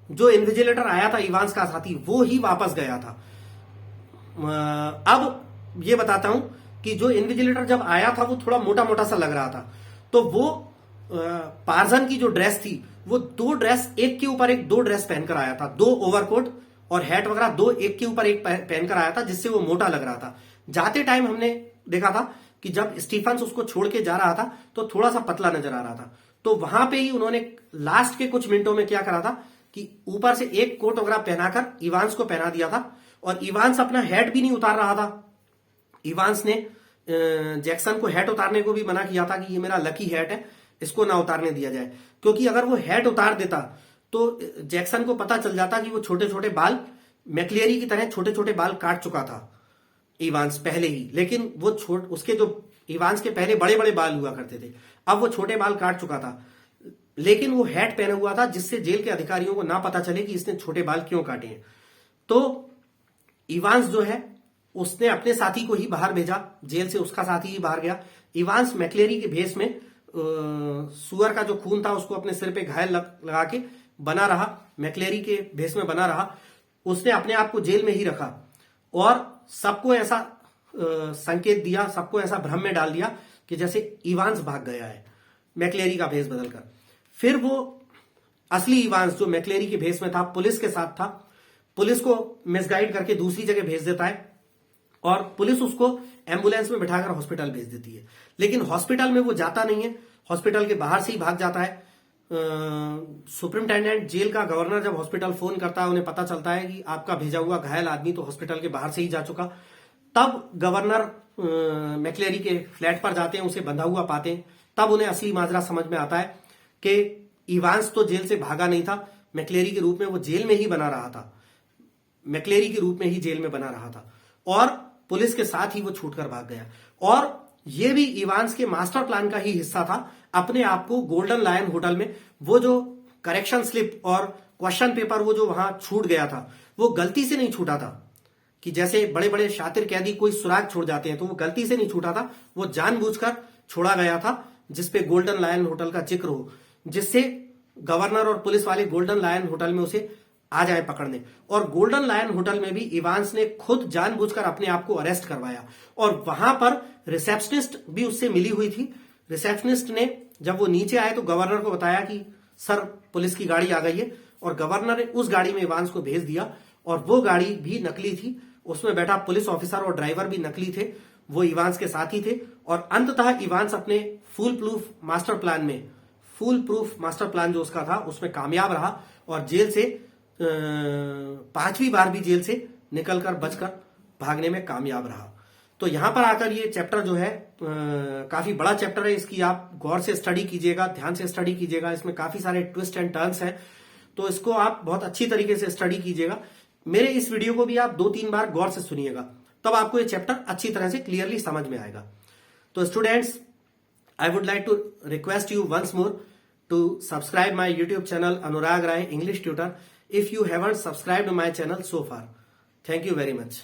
जो इन्विजिलेटर आया था इवांस का साथी वो ही वापस गया था। अब ये बताता हूं कि जो इन्विजिलेटर जब आया था वो थोड़ा मोटा मोटा सा लग रहा था, तो वो पार्जन की जो ड्रेस थी वो दो ड्रेस एक के ऊपर एक, दो ड्रेस पहनकर आया था, दो ओवरकोट और हैट वगैरह दो एक के ऊपर एक पहनकर आया था, जिससे वो मोटा लग रहा था। जाते टाइम हमने देखा था कि जब स्टीफन्स उसको छोड़ के जा रहा था तो थोड़ा सा पतला नजर आ रहा था। तो वहां पे ही उन्होंने लास्ट के कुछ मिनटों में क्या करा था कि ऊपर से एक कोट वगैरह पहनाकर इवांस को पहना दिया था और इवांस अपना हैट भी नहीं उतार रहा था। इवांस ने जैक्सन को हैट उतारने को भी मना किया था कि ये मेरा लकी हैट है, इसको ना उतारने दिया जाए, क्योंकि अगर वो हैट उतार देता तो जैक्सन को पता चल जाता कि वो छोटे छोटे बाल मैक्लियरी की तरह छोटे छोटे बाल काट चुका था इवांस पहले ही, लेकिन वो उसके जो इवांस के पहले बड़े बड़े बाल हुआ करते थे, अब वो छोटे बाल काट चुका था, लेकिन वो हैट पहना हुआ था जिससे जेल के अधिकारियों को ना पता चले कि इसने छोटे बाल क्यों काटे हैं। तो इवांस जो है उसने अपने साथी को ही बाहर भेजा जेल से, उसका साथी ही बाहर गया। इवांस मैक्लेरी के भेष में सुअर का जो खून था उसको अपने सिर पे घायल लगा के बना रहा, मैक्लेरी के भेष में बना रहा। उसने अपने आप को जेल में ही रखा और सबको ऐसा संकेत दिया, सबको ऐसा भ्रम में डाल दिया कि जैसे इवांस भाग गया है मैक्लेरी का भेष बदलकर। फिर वो असली इवांस जो मैक्लेरी के भेष में था पुलिस के साथ था, पुलिस को मिसगाइड करके दूसरी जगह भेज देता है और पुलिस उसको एम्बुलेंस में बिठाकर हॉस्पिटल भेज देती है। लेकिन हॉस्पिटल में वो जाता नहीं है, हॉस्पिटल के बाहर से ही भाग जाता है। सुप्रिंटेंडेंट जेल का गवर्नर जब हॉस्पिटल फोन करता है, उन्हें पता चलता है कि आपका भेजा हुआ घायल आदमी तो हॉस्पिटल के बाहर से ही जा चुका। तब गवर्नर मैक्लेरी के फ्लैट पर जाते हैं, उसे बंधा हुआ पाते हैं। तब उन्हें असली माजरा समझ में आता है कि इवांस तो जेल से भागा नहीं था, मैक्लेरी के रूप में वो जेल में ही बना रहा था, मैक्लेरी के रूप में ही जेल में बना रहा था और पुलिस के साथ ही वो छूटकर भाग गया। और ये भी इवांस के मास्टर प्लान का ही हिस्सा था, अपने आप को गोल्डन लायन होटल में वो जो करेक्शन स्लिप और क्वेश्चन पेपर वो जो वहां छूट गया था, वो गलती से नहीं छूटा था कि जैसे बड़े बड़े शातिर कैदी कोई सुराग छोड़ जाते हैं, तो वो गलती से नहीं छूटा था, वो जानबूझकर छोड़ा गया था जिसपे गोल्डन लायन होटल का जिक्र हो, जिससे गवर्नर और पुलिस वाले गोल्डन लायन होटल में उसे आ जाए पकड़ने। और गोल्डन लायन होटल में भी इवांस ने खुद जानबूझकर अपने आप को अरेस्ट करवाया और वहां पर रिसेप्शनिस्ट भी उससे मिली हुई थी। रिसेप्शनिस्ट ने जब वो नीचे आए तो गवर्नर को बताया कि सर पुलिस की गाड़ी आ गई है, और गवर्नर ने उस गाड़ी में इवांस को भेज दिया और वो गाड़ी भी नकली थी, उसमें बैठा पुलिस ऑफिसर और ड्राइवर भी नकली थे, वो इवांस के साथी थे। और अंततः इवांस अपने फुल प्रूफ मास्टर प्लान जो उसका था उसमें कामयाब रहा और जेल से 5वीं बार भी जेल से निकलकर बचकर भागने में कामयाब रहा। तो यहां पर आकर ये चैप्टर जो है काफी बड़ा चैप्टर है, इसकी आप गौर से स्टडी कीजिएगा, ध्यान से स्टडी कीजिएगा, इसमें काफी सारे ट्विस्ट एंड टर्न्स हैं, तो इसको आप बहुत अच्छी तरीके से स्टडी कीजिएगा। मेरे इस वीडियो को भी आप 2-3 बार गौर से सुनिएगा, तब आपको ये चैप्टर अच्छी तरह से क्लियरली समझ में आएगा। तो students, I would like to request you once more to subscribe my YouTube channel Anurag Rai English Tutor if you haven't subscribed my channel so far. Thank you very much.